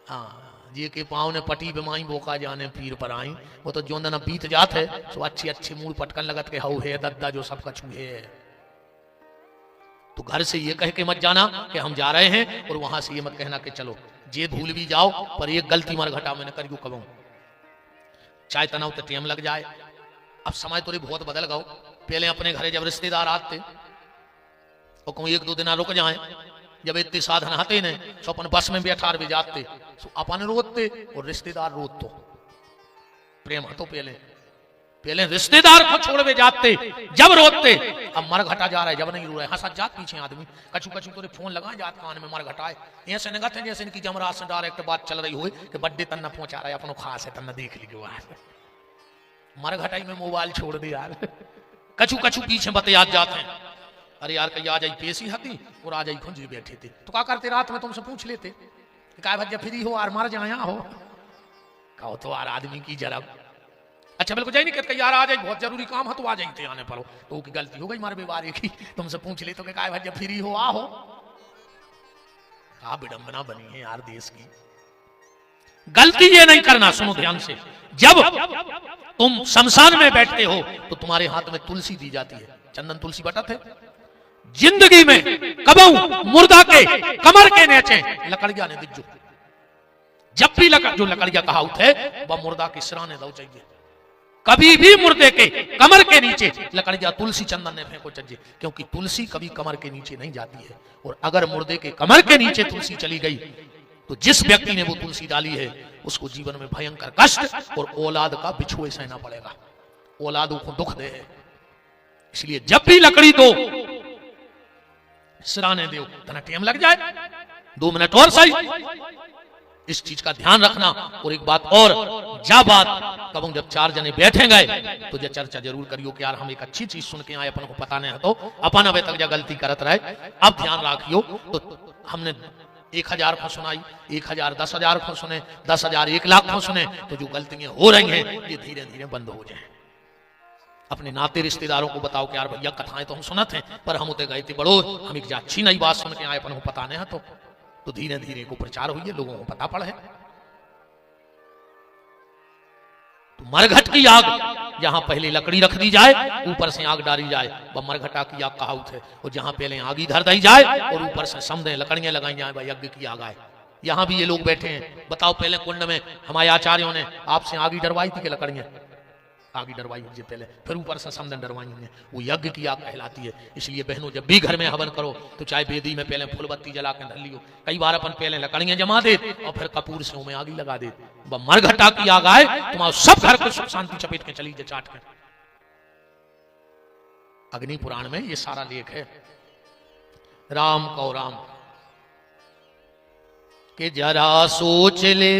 हाँ, ये के पाँव ने पटी बेमाई बोका जाने पीर पर आई, वो तो जो न बीत जात है सो अच्छी अच्छी मूल पटकन लगत के हाउ है दद्दा जो सब कछु है। तो घर से ये कह के मत जाना कि हम जा रहे हैं, और वहां से ये मत कहना कि चलो। जे भूल भी जाओ पर एक गलती मरघटा में न करियो कबो, चाहे तनाव तो टेम लग जाए। अब समय तो बहुत बदल गओ, पहले अपने घरे जब रिश्तेदार आते और कोई 1-2 दिन रुक जाए, जब इतने साधन आते ने तो अपन बस में भी 18 बजे जाते, तो अपन रोते और रिश्तेदार रोत। तो प्रेम हतो पहले रिश्तेदार को छोड़वे जाते जब रोते। अब मरघटा जा रहा है जब नहीं रो रहे, हंसा जात पीछे आदमी कछु कछु तोरे फोन लगा जात कान में मरघटाए, ऐसे नगत है जैसे इनकी जमरात से डायरेक्ट बात चल रही हो कि बर्थडे तन्ना पहुंचा रहा है, अपनो खास है तन्ना देख लीजिए। मरघटाई में मोबाइल छोड़ दे यार, कछु कछु पीछे बतियात जाते हैं, अरे यार कहीं आ जाई पेशी हती और आ जाई खुंजी बैठे थे, तो क्या करते रात में तुमसे पूछ लेते क्या भज्जा फ्री हो और मर जाया हो, कहो तो यार आदमी की जरा अच्छा बिल्कुल जाई नहीं कहते यार आ जाए बहुत जरूरी काम है तो आ जाइए आने पड़ो, तो की गलती हो गई मारे बेवारे की, तुमसे पूछ ले तो क्या भज्जा फ्री हो आ हो। क्या विडंबना बनी है यार देश की। गलती ये नहीं करना, सुनो ध्यान से, जब तुम शमशान में बैठते हो तो तुम्हारे हाथ में तुलसी दी जाती है, चंदन तुलसी बटत है। जिंदगी में कबू मुर्दा के कमर के नीचे लकड़िया ने दिज्जो, जब भी जो लकड़िया कहावत है वह मुर्दा के सिराने दो चाहिए, कभी भी मुर्दे के कमर के नीचे लकड़िया तुलसी चंदन ने फेंको चाहिए, क्योंकि तुलसी कभी कमर के नीचे नहीं जाती है। और अगर मुर्दे के कमर के नीचे तुलसी चली गई तो जिस व्यक्ति ने वो तुलसी डाली है उसको जीवन में भयंकर कष्ट और औलाद का बिछुए सहना पड़ेगा। औलादों को दुख दे। इसलिए जब भी लकड़ी दो सिराने दो, तना टेम लग जाए 2 मिनट और सही, इस चीज का ध्यान रखना। और एक बात और, जा बात कब जब 4 जने बैठे गए तो जो चर्चा जरूर करियो कि यार हम एक अच्छी चीज सुन के आए, अपन को पता नहीं है तो अपन अबे तक जो गलती करत रहे, अब ध्यान रखियो। तो हमने 1000 को सुनाई, 1000 10,000 को सुने, 10,000 1 लाख को सुने, तो जो गलतियां हो रही हैं ये धीरे धीरे बंद हो जाए। अपने नाते रिश्तेदारों को बताओ कि यार भैया कथाएं तो हम सुनत हैं, पर हम उते गए थे बड़ो, हम एक अच्छी नई बात सुन के आए, अपन को पता नहीं है तो धीरे धीरे को प्रचार हुई है, लोगों को पता पड़ा है। तो मरघट की आग जहां पहले लकड़ी रख दी जाए, ऊपर से आग डाली जाए, वह मरघटा की आग कहावत है। और जहां पहले आग ही धर दी जाए और ऊपर से समझे लकड़ियां लगाई जाए, वह यज्ञ की आग आए। यहां भी ये लोग बैठे हैं, बताओ पहले कुंड में हमारे आचार्यों ने आपसे आग ही डरवाई थी कि लकड़ियां आगे डरवाई हुई पहले, फिर ऊपर से समदन डरवाई हुई, वो यज्ञ की आग कहलाती है। इसलिए बहनों जब भी घर में हवन करो तो चाहे बेदी में पहले फूल बत्ती जला के धर लियो, कई बार अपन पहले लकड़ियां जमा दे और फिर कपूर से उमें आग लगा दे, मरघटा की आग आए तुम्हारा सब घर को सुख शांति चपेट के चली जाए चाट के। अग्नि पुराण में ये सारा लेख है। राम कौ राम के जरा सोच ले,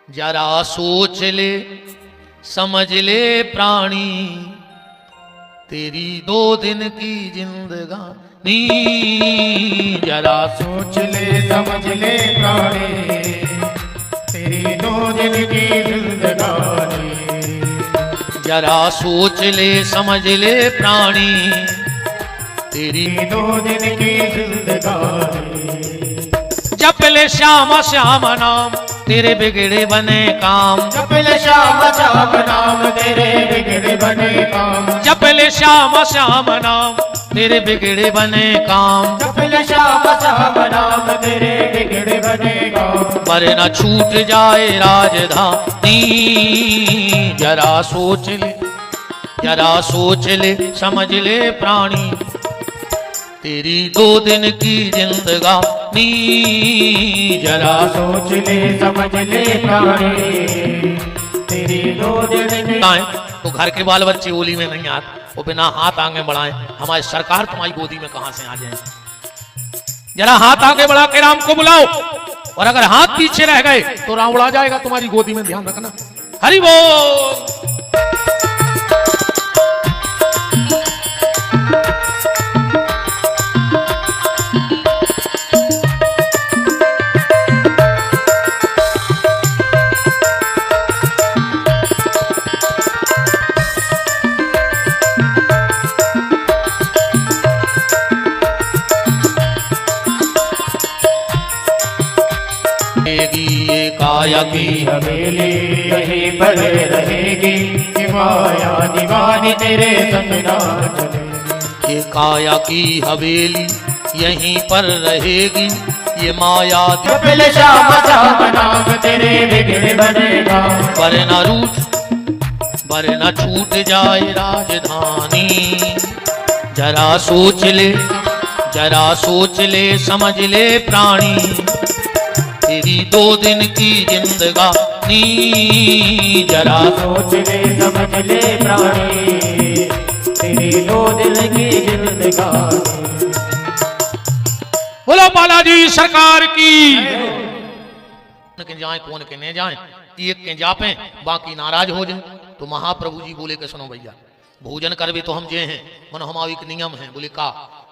जरा सोच ले समझ ले प्राणी, तेरी 2 दिन की जिंदगानी, जरा सोच ले समझ ले प्राणी, तेरी 2 दिन की जिंदगानी, जरा सोच ले समझ ले प्राणी, तेरी 2 दिन की जिंदगानी। जप ले श्याम श्याम नाम, तेरे बिगड़े बने काम, जप ले श्याम श्याम नाम, तेरे बिगड़े बने काम, जप ले श्याम श्याम नाम, तेरे बिगड़े बने काम, जप ले श्याम श्याम नाम, तेरे बिगड़े बने काम, पर न छूट जाए राजधानी, जरा सोच ले, जरा सोच ले समझ ले प्राणी, तेरी 2 दिन की जिंदगानी, जरा सोच ले समझ ले प्राणी, तेरी 2 दिन की। तो घर के बाल बच्चे होली में नहीं आते, वो बिना हाथ आगे बढ़ाए हमारी सरकार तुम्हारी गोदी में कहां से आ जाए। जरा हाथ आगे बढ़ा के राम को बुलाओ, और अगर हाथ पीछे रह गए तो राम उड़ा जाएगा तुम्हारी गोदी में, ध्यान रखना। हरि बोल। ये काया की हवेली यहीं पर रहेगी, माया दीवानी तेरे संग ना चलेगी। ये काया की हवेली यहीं पर रहेगी, ये माया जप ले श्याम श्याम नाम, तेरे बिगड़े बने काम, वरना वरना छूट जाए राजधानी, जरा सोच ले, जरा सोच ले समझ ले प्राणी, तेरी 2 दिन की जिंदगानी, जरा सोच ले समझ ले प्राणी, तेरी 2 दिन की जिंदगानी। बोलो बालाजी सरकार की। के जाए कौन के नहीं जाए, एक के जापे बाकी नाराज हो जाए। तो महाप्रभु जी बोले के सुनो भैया, भोजन करवे तो हम जे हैं, मन हमारा एक नियम है। बोले का?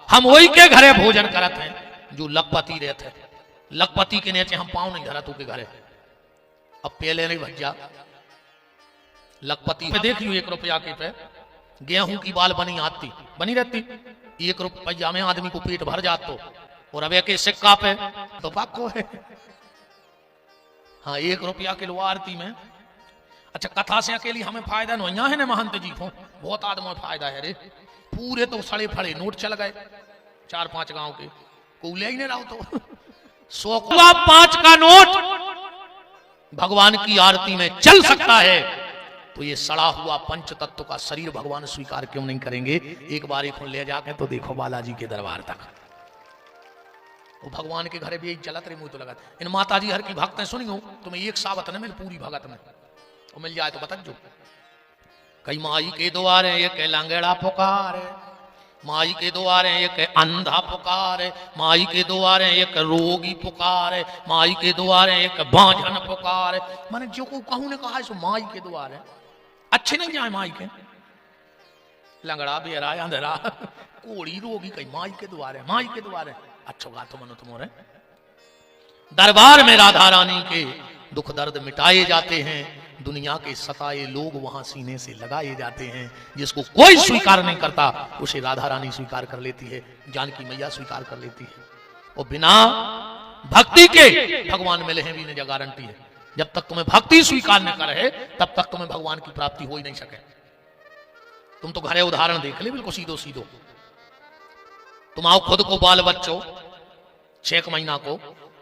हम वही के घरे भोजन करत हैं जो लखपति रहते हैं। लखपति के नीचे हम पाँव नहीं धरा तू के घरे। अब पहले नहीं भैया, लखपति पे देख लियो 1 रुपया के पे गेहूं की बाल बनी रहती 1 रुपया में आदमी को पेट भर जातो, और अब एक सिक्का पे तो पाको है। हाँ 1 रुपया किलो आरती में। अच्छा कथा से अकेली हमें फायदा नहीं है ना महंत जी को, बहुत आदमी फायदा है रे। पूरे तो सड़े फड़े नोट चल गए 4-5 गांव के, को ले ही नहीं रहा तो 100 का 5 का नोट भगवान की आरती में चल सकता है, तो ये सड़ा हुआ पंच तत्व का शरीर भगवान स्वीकार क्यों नहीं करेंगे? एक बार एक ले जाके तो देखो बालाजी के दरबार तक, वो भगवान के घरे भी एक चलत रे मुंह तो लगा। इन माता जी हर की भक्त सुनियो तुम्हें एक सावत न मिल पूरी भगत में, और मिल जाए तो बता जो कई माई के द्वारे एक लंगड़ा पुकारे, माई के द्वारे एक अंधा पुकारे, माई के द्वारे एक रोगी पुकारे, माई के द्वारे एक बांझन पुकारे। मैंने जो को कहूं ने कहा सो माई के द्वारे अच्छे नहीं जाए माई के, लंगड़ा बेरा अंधेरा कोड़ी रोगी कई माई के द्वारे, माई के द्वारे अच्छो गा तो मनो तुम्हारे दरबार में राधा रानी के दुख दर्द मिटाए जाते हैं, दुनिया के सताए लोग वहां सीने से लगाए जाते हैं। जिसको कोई स्वीकार नहीं करता उसे राधा रानी स्वीकार कर लेती है, जानकी मैया स्वीकार कर लेती है। और बिना भक्ति के भगवान मिले हैं भी नहीं गारंटी है। जब तक तुम्हें भक्ति स्वीकार न करे तब तक तुम्हें भगवान की प्राप्ति हो ही नहीं सके। तुम तो घरे उदाहरण देख ले, बिल्कुल सीधो सीधो। तुम आओ खुद को बाल बच्चों 6 महीना को,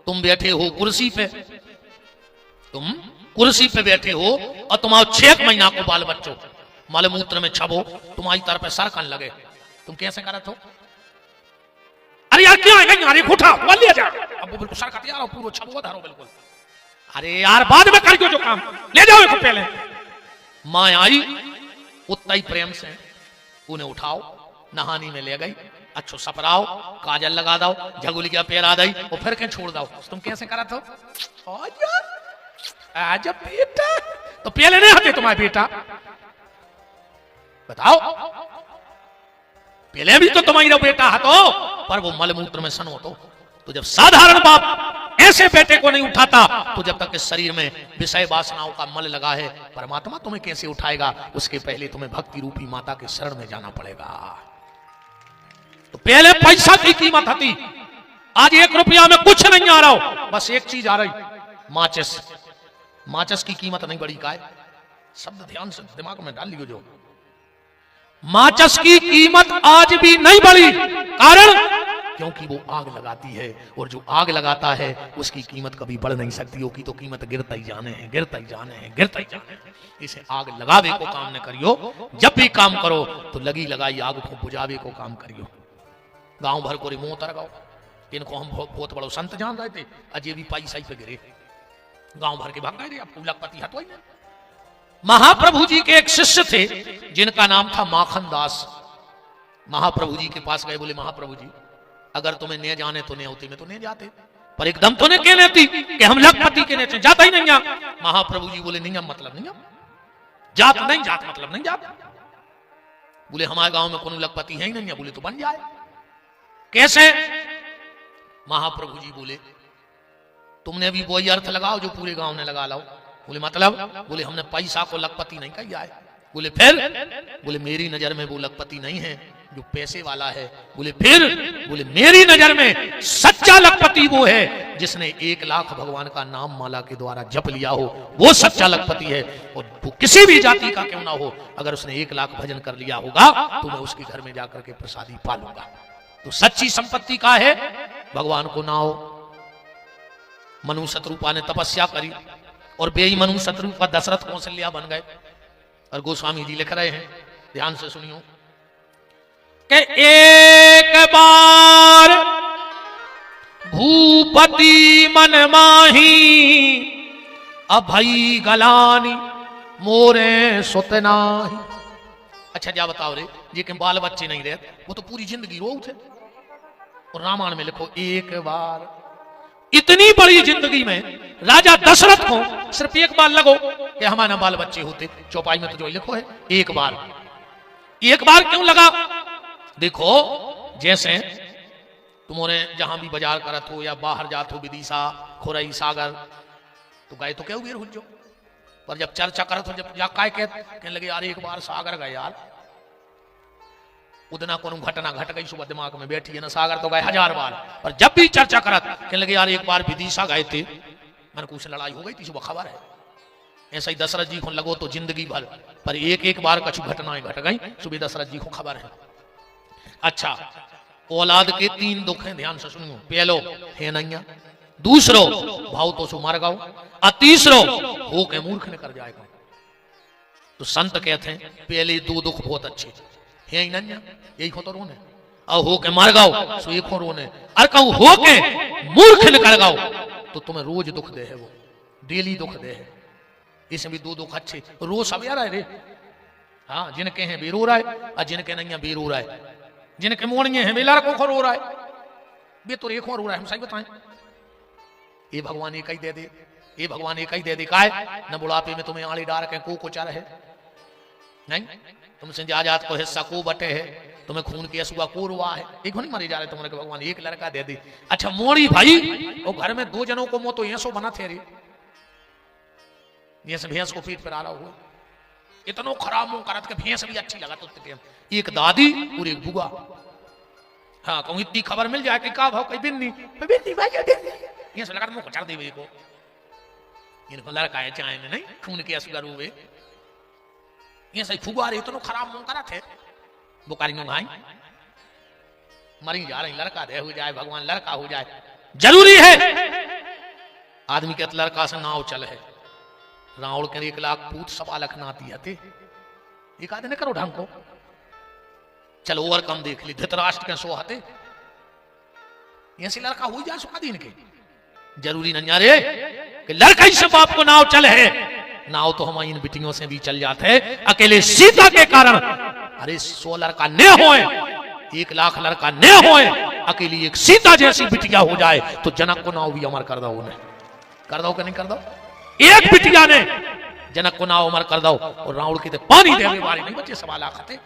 तुम बैठे हो कुर्सी पे, तुम कुर्सी पे बैठे हो और तुम आओ 6 महीना को बाल बच्चों मल मूत्र में छबो, तुम्हारी तरफ सरकन लगे, तुम कैसे करत हो? अरे यार क्यों है यार, उठा बोल लिया जा, अब वो बिल्कुल सरकत यार पूरा छबो धरो बिल्कुल। अरे यार बाद में कर जो काम, ले जाओ इसको पहले। माँ आई उतना ही प्रेम से उन्हें उठाओ, नहानी में ले गई, अच्छो सपराओ, काजल लगा दो, झगुली का पैर आ गई और फिर क्या छोड़ दो। तुम कैसे करत हो? आज बेटा तो पहले नहीं हते तुम्हारे बेटा, बताओ पहले भी तो तुम्हारा बेटा है पर वो मलमूत्र में सन हो तो जब साधारण बाप ऐसे बेटे को नहीं उठाता तो जब तक इस शरीर में विषय वासनाओं का मल लगा है परमात्मा तुम्हें कैसे उठाएगा? उसके पहले तुम्हें भक्ति रूपी माता के शरण में जाना पड़ेगा। तो पहले पैसा की कीमत थी, आज 1 रुपया में कुछ नहीं आ रहा हो, बस एक चीज आ रही, माचिस। माचिस की कीमत नहीं बढ़ी, काय शब्द ध्यान से दिमाग में डाल लियो। जो माचिस की कीमत आज भी नहीं बढ़ी, कारण क्योंकि वो आग लगाती है और जो आग लगाता है उसकी कीमत कभी बढ़ नहीं सकती। हो की तो कीमत गिरता ही जाने हैं, गिरता ही जाने हैं, गिरता ही जाने हैं। इसे आग लगावे को काम न करियो, जब भी काम करो तो लगी लगाई आग को बुझावे को काम करियो। गांव भर को रिमोट लगाओ, इनको हम बहुत बड़ो संत जान रहे थे, अजय भी पाई साई पे गिरे, गांव भर के भाग गए। अब लखपति हटो ही। महाप्रभु जी के एक शिष्य थे जिनका नाम था माखन दास। महाप्रभु जी के पास गए, बोले महाप्रभु जी अगर तुम्हें नहीं जाने तो नहीं होती, में तो नहीं जाते, पर एकदम तो नहीं कहने थी कि हम लखपति के नहीं जाता ही नहीं। महाप्रभु जी बोले नहीं मतलब नहीं, जात नहीं जात मतलब नहीं जात। बोले हमारे गांव में कोनो लखपति है ही नहीं। बोले तो बन जाए, कैसे? महाप्रभु जी बोले तुमने भी वही अर्थ लगाओ जो पूरे गांव ने लगा लाओ। बोले मतलब? बोले हमने पैसा को लखपति नहीं कहा है। बोले फिर? बोले मेरी नजर में वो लखपति नहीं है जो पैसे वाला है। बोले फिर? बोले मेरी नजर में सच्चा लखपति वो है जिसने 1 लाख भगवान का नाम माला के द्वारा जप लिया हो, वो सच्चा लखपति है। और वो किसी भी जाति का क्यों ना हो, अगर उसने 1 लाख भजन कर लिया होगा तो मैं उसके घर में जाकर के प्रसादी पालूंगा। तो सच्ची संपत्ति का है भगवान को ना हो। मनु शत्रुपा ने तपस्या करी और बेई मनु शत्रुपा दशरथ कौशल्या बन गए। और गोस्वामी जी लिख रहे हैं, ध्यान से सुनियो, कि एक बार भूपति मन माही अभई गलानी मोरे सुतनाही। अच्छा जा बताओ रे, ये के बाल बच्चे नहीं रहे, वो तो पूरी जिंदगी रो थे। और रामायण में लिखो एक बार, इतनी बड़ी जिंदगी में राजा दशरथ को सिर्फ 1 बार लगो कि हमारे बाल बच्चे होते। चौपाई में तो जो लिखो है एक बार। 1 बार क्यों लगा? देखो जैसे तुम्हारे जहां भी बाजार करत हो या बाहर जात हो, विदिशा खुरई सागर, तो गए तो क्या हुए हो, पर जब चर्चा करत हो, जब या काय कहने लगे यार 1 बार सागर गए यार, उतना कोनो घटना घट गई सुबह दिमाग में बैठी है ना, सागर तो गए 1000 बार। पर जब भी चर्चा करत कहने लगे यार 1 बार विदिशा गए थे, मैंने कुछ लड़ाई हो गई थी सुबह, खबर है। ऐसा ही दशरथ जी को लगो तो जिंदगी भर, पर एक बार कुछ घटनाएं घट गई सुबह दशरथ जी को खबर है। अच्छा, औलाद के 3 दुख हैं, ध्यान से सुनियो। पहलो है नैया, दूसरो भाव तो सु मर गओ, और तीसरो हो के मूर्ख ने कर जाएगा। तो संत कहते हैं पहले 2 दुख बहुत अच्छे है ही नैया, यही हो तो रोने, और हो के मर गओ सो एक हो रोने, और कहूं हो के मूर्ख ने कर गओ तो तुम्हें रोज दुख दे है, वो डेली दुख दे है। इसमें भी 2 दुख अच्छे, रोज सब यार रे हाँ, जिनके हैं वीरू राय और जिनके नहीं है वीरू राय, जिनके मोड़िए हैं वे लड़कों को रो रहा है, वे तो रेखों रो रहा है। हम सही बताएं, ये भगवान एक ही दे दे, ये भगवान एक ही दे दे। काय न बुढ़ापे में तुम्हें आड़ी डार के को चार है नहीं, तुमसे जायदाद को हिस्सा को बटे है, तुम्हें खून की असुआ को रुआ है, एक नहीं मरी जा रहे तुम्हारे भगवान एक लड़का दे दे। अच्छा मोड़ी भाई, वो घर में दो जनों को मो तो ऐसो बना थे रे, जैसे भैंस को पीठ पर आ रहा हुआ, इतनो खराब मुंह करत के भैंस भी अच्छी लगा तो एक दादी और एक बुआ। हाँ, कहूँ इतनी खबर मिल जाए कि का भाव कहीं बिन्नी भाई ये लगा मुंह चढ़ दे को, इनको लड़का है चाहे में नहीं खून के असुआ रुए, ये सही फुगारे इतनो खराब मुंह करत है, बुकारियों भाई मरी जा रही, लड़का दे हो जाए भगवान, लड़का हो जाए जरूरी है। आदमी के लड़का से नाव चल है, रावण के 1 लाख पूत 1.25 लाख नाती हते, एक आदमी ने करो ढंग को, चलो ओवर कम देख ली धृतराष्ट्र के 100 हते, ऐसे लड़का हो जाए सुखा दिन के जरूरी नहीं रे कि लड़का ही से बाप को नाव चल है, नाव तो हम इन बिटियों से भी चल जाते हैं। अकेले सीता के कारण अरे 100 लड़का न होए, 1 लाख लड़का न होए, अकेली एक सीता जैसी बिटिया हो जाए तो जनक को नाव भी अमर कर दो, उन्हें कर दो कि नहीं कर दो, एक बिटिया ने जनक को नाव अमर कर दो, और रावण की तो पानी देने वाली नहीं बचे 1.25 लाख थे।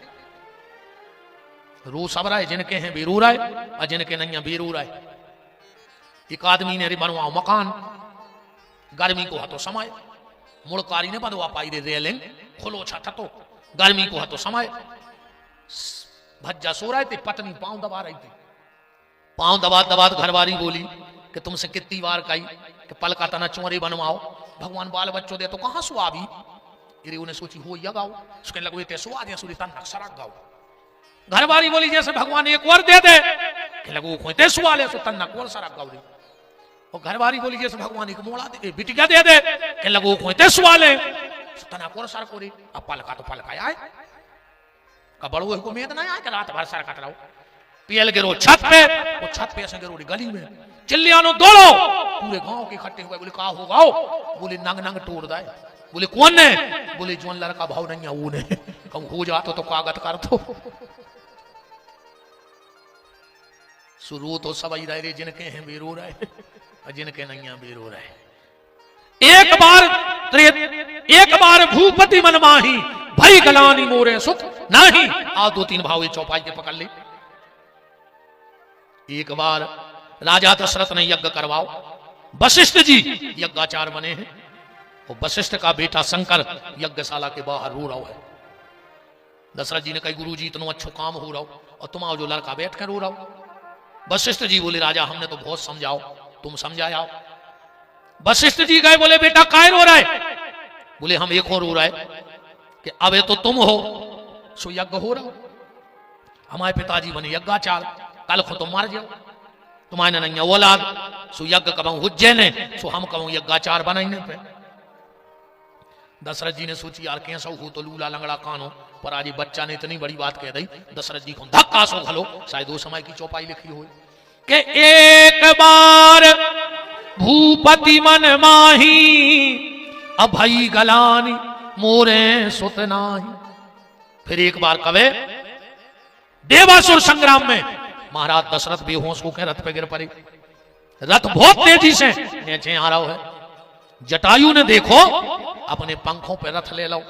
रू सब राय जिनके हैं वीरू राय और जिनके नहीं है वीरू राय। एक आदमी ने बनवाओ मकान, गर्मी को हतो समय, मुड़कारी ने बनवा पाई रे रेलिंग खोलो छत तो गर्मी को हतो समय, भज्जा सो रहे थे, पत्नी पांव दबा रही थी, पांव दबा दबा घरवारी बोली कि तुमसे कितनी बार कही कि पल का तना चोरी बनवाओ, भगवान बाल बच्चों दे तो कहां सुआ भी, इरे उन्हें सोची हो या गाओ, उसके लगवे ते सुआ दे सुरी तन अक्सर गाओ। घरवारी बोली जैसे भगवान एक और दे दे कि लगो खोते सुआ ले सो तन कोर सरक गाओ रे, और घरवारी बोली जैसे भगवान एक मोड़ा दे बिटिया दे दे कि लगो खोते सुआ ले तना कोर सर को रे, अब पल का तो पल का आए का बड़ो को मेद ना आए कि रात भर सर कट रहो, पीएल गिरो छत पे, वो छत पे ऐसे गिरो गली में, चिल्लियानो दौड़ो, पूरे गांव के इकट्ठे हुए, बोले कहा होगा, बोले नंग नंग तोड़ दाए, बोले कौन ने, बोले जोन लड़का भाव नहीं है वो ने, कहूं हो जातो तो कागज कर दो। शुरू तो सब ही रहे जिनके हैं वीरू रहे और जिनके नहीं है वीरू रहे। एक बार भूपति मन माही भई गलानी मोरे सुख नहीं, आ 2-3 भाव चौपाई के पकड़ ली। एक बार राजा दशरथ ने यज्ञ करवाओ, वशिष्ठ जी यज्ञाचार बने हैं, और वशिष्ठ का बेटा शंकर यज्ञशाला के बाहर रो रहा है। दशरथ जी ने कहा गुरु जी इतना अच्छा काम हो रहा हो और तुम आओ जो लड़का बैठ कर रो रहा हो। वशिष्ठ जी बोले राजा हमने तो बहुत समझाओ, तुम समझाओ। वशिष्ठ जी गए, बोले बेटा काय रो रहा है, बोले हम एक और रो रहा है कि अब ये तो तुम हो सो यज्ञ हो रहा हो, हमारे पिताजी बने यज्ञाचार, कल को तुम मार जाओ, तुम्हारे नहीं औलाद सो यज्ञ कबहू उज्जैन सो हम कहूं यज्ञाचार बनाने पे। दशरथ जी ने सोची यार कैसा हो तो लूला लंगड़ा कानो, पर आज बच्चा ने इतनी बड़ी बात कह दी, दशरथ जी को धक्का सो घलो, शायद वो समय की चौपाई लिखी हो कि एक बार भूपति मन माही अभई गलानी मोरे सुत नाही। फिर एक बार कवे देवासुर संग्राम में महाराज दशरथ बेहोश होकर रथ पे गिर पड़े, रथ बहुत तेजी से नीचे आ रहा है। जटायु ने देखो अपने पंखों पे रथ ले लो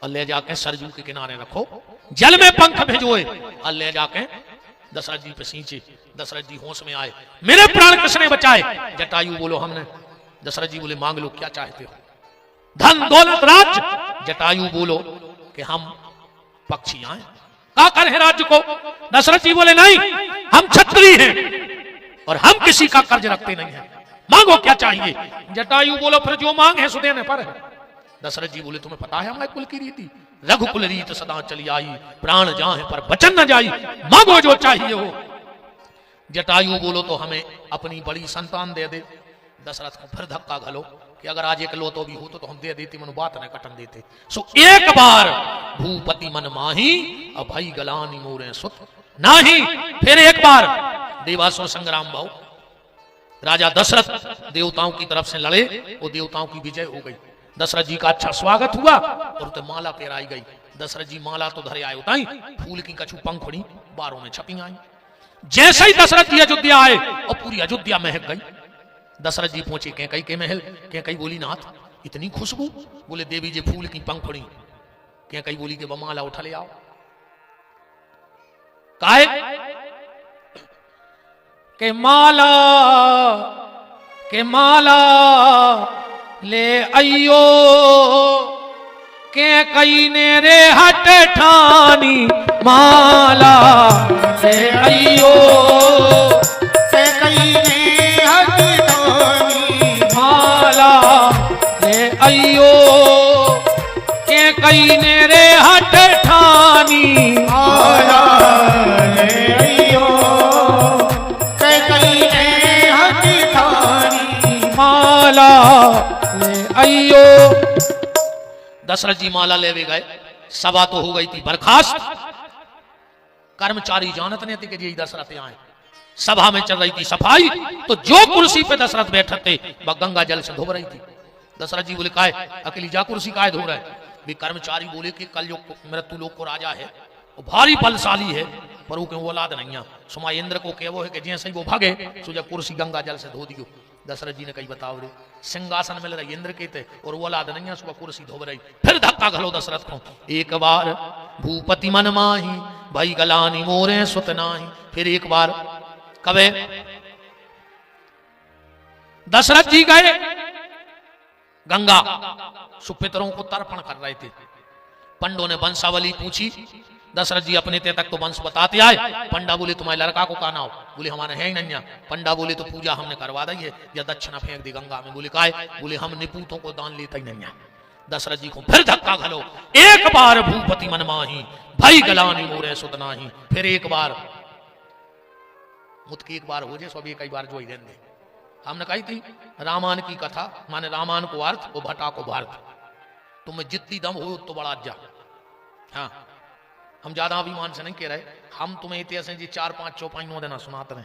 और ले जाके सरजू के किनारे रखो, जल में पंख भिजोए और ले जाके दशरथ जी पे सींचे। दशरथ जी होश में आए, मेरे प्राण किसने बचाए? जटायु बोलो हमने। दशरथ जी बोले मांग लो क्या चाहते हो, धन दौलत राज्य? जटायु बोलो कि हम पक्षी आए, क्या कर राज्य को? दशरथ जी बोले नहीं, हम क्षत्रिय हैं और हम किसी का कर्ज रखते नहीं है, मांगो क्या चाहिए? जटायु बोलो फिर जो मांग है सुदेने पर है। दशरथ जी बोले तुम्हें पता है हमारे कुल की रीति, रघुकुल रीत सदा चली आई, प्राण जाए पर वचन न जाई, मांगो जो चाहिए हो। जटायु बोलो तो हमें अपनी बड़ी संतान दे दे। दशरथ को फिर धक्का घलो कि अगर आज एक लोतो भी हो तो हम दे देती, मनु बात न कटन देते। सो एक बार भूपति मन माही अभई गलानी मोरे सुत नाही। फिर एक बार देवासुर संग्राम भाव, राजा दशरथ देवताओं की तरफ से लड़े, वो देवताओं की विजय हो गई। दशरथ जी का अच्छा स्वागत हुआ और तो माला पहराई गई। दशरथ जी माला तो धरे आए उताई, फूल की कछु पंखुड़ी बारों में छपी आई। जैसे ही दशरथ जी अयोध्या आए और पूरी अयोध्या महक गई। दशरथ जी पहुंचे कैकई के महल। कैकई बोली नाथ इतनी खुशबू? बोले देवी जी फूल की पंखुड़ी। कैकई बोली के माला उठा ले आओ। काहे के माला ले आइयो के कई ने रे हट ठानी माला ले आइयो से कई ने हट ठानी माला ले आइयो के कई ने रे हट ठानी माला ले आइयो से कई ने हट ठानी माला ले आइयो। दशरथ जी माला ले गए। सभा तो हो गई थी बर्खास्त। कर्मचारी जानत नहीं थे कि यही दशरथ आए। सभा में चल रही थी सफाई, तो जो कुर्सी पे दशरथ बैठे थे वह गंगा जल से धो रही थी। दशरथ जी बोले काहे अकेली जा कुर्सी काहे धो रहे? भी कर्मचारी बोले कि कल जो मृत्यु लोक को राजा है वो भारी बलशाली है, पर वो क्यों औलाद नहीं है। सुमा इंद्र को कहो है कि जैसे ही वो भागे तो जब कुर्सी गंगा जल से धो दियो। दशरथ जी ने कही बताओ रे, सिंहासन मिल रही इंद्र के थे और वो औलाद नहीं है, सुबह कुर्सी धो रही। फिर धक्का घलो दशरथ को। एक बार भूपति मन माही भाई गलानी मोरे सुत नाही। फिर एक बार कबे दशरथ जी गए गंगा, सुपितरों को तर्पण कर रहे थे। पंडों ने वंशावली पूछी। दशरथ जी अपने ते तक तो वंश बताते आए। पंडा बोले तुम्हारे लड़का को कहना हो। बोले हमारे है ही नहीं। पंडा बोले तो पूजा हमने करवा दी है, या दक्षिणा फेंक दी गंगा में। बोले काहे? बोले हम निपूतों को दान लेता ही नहीं है। दशरथ जी को फिर धक्का घलो। एक बार भूपति मन माही भाई गलानी मोरे सुत नाही। फिर एक बार मुत की एक बार हो जाए सब एक बार जो ही देंगे। हमने कही थी रामायण की कथा माने रामायण को अर्थ वो भटा को भारत। तुम्हें जितनी दम हो तो बड़ा जा। हाँ हम ज्यादा अभिमान से नहीं कह रहे। हम तुम्हें इतिहास जी 4-5 चौपाई 9 देना सुनाते रहे।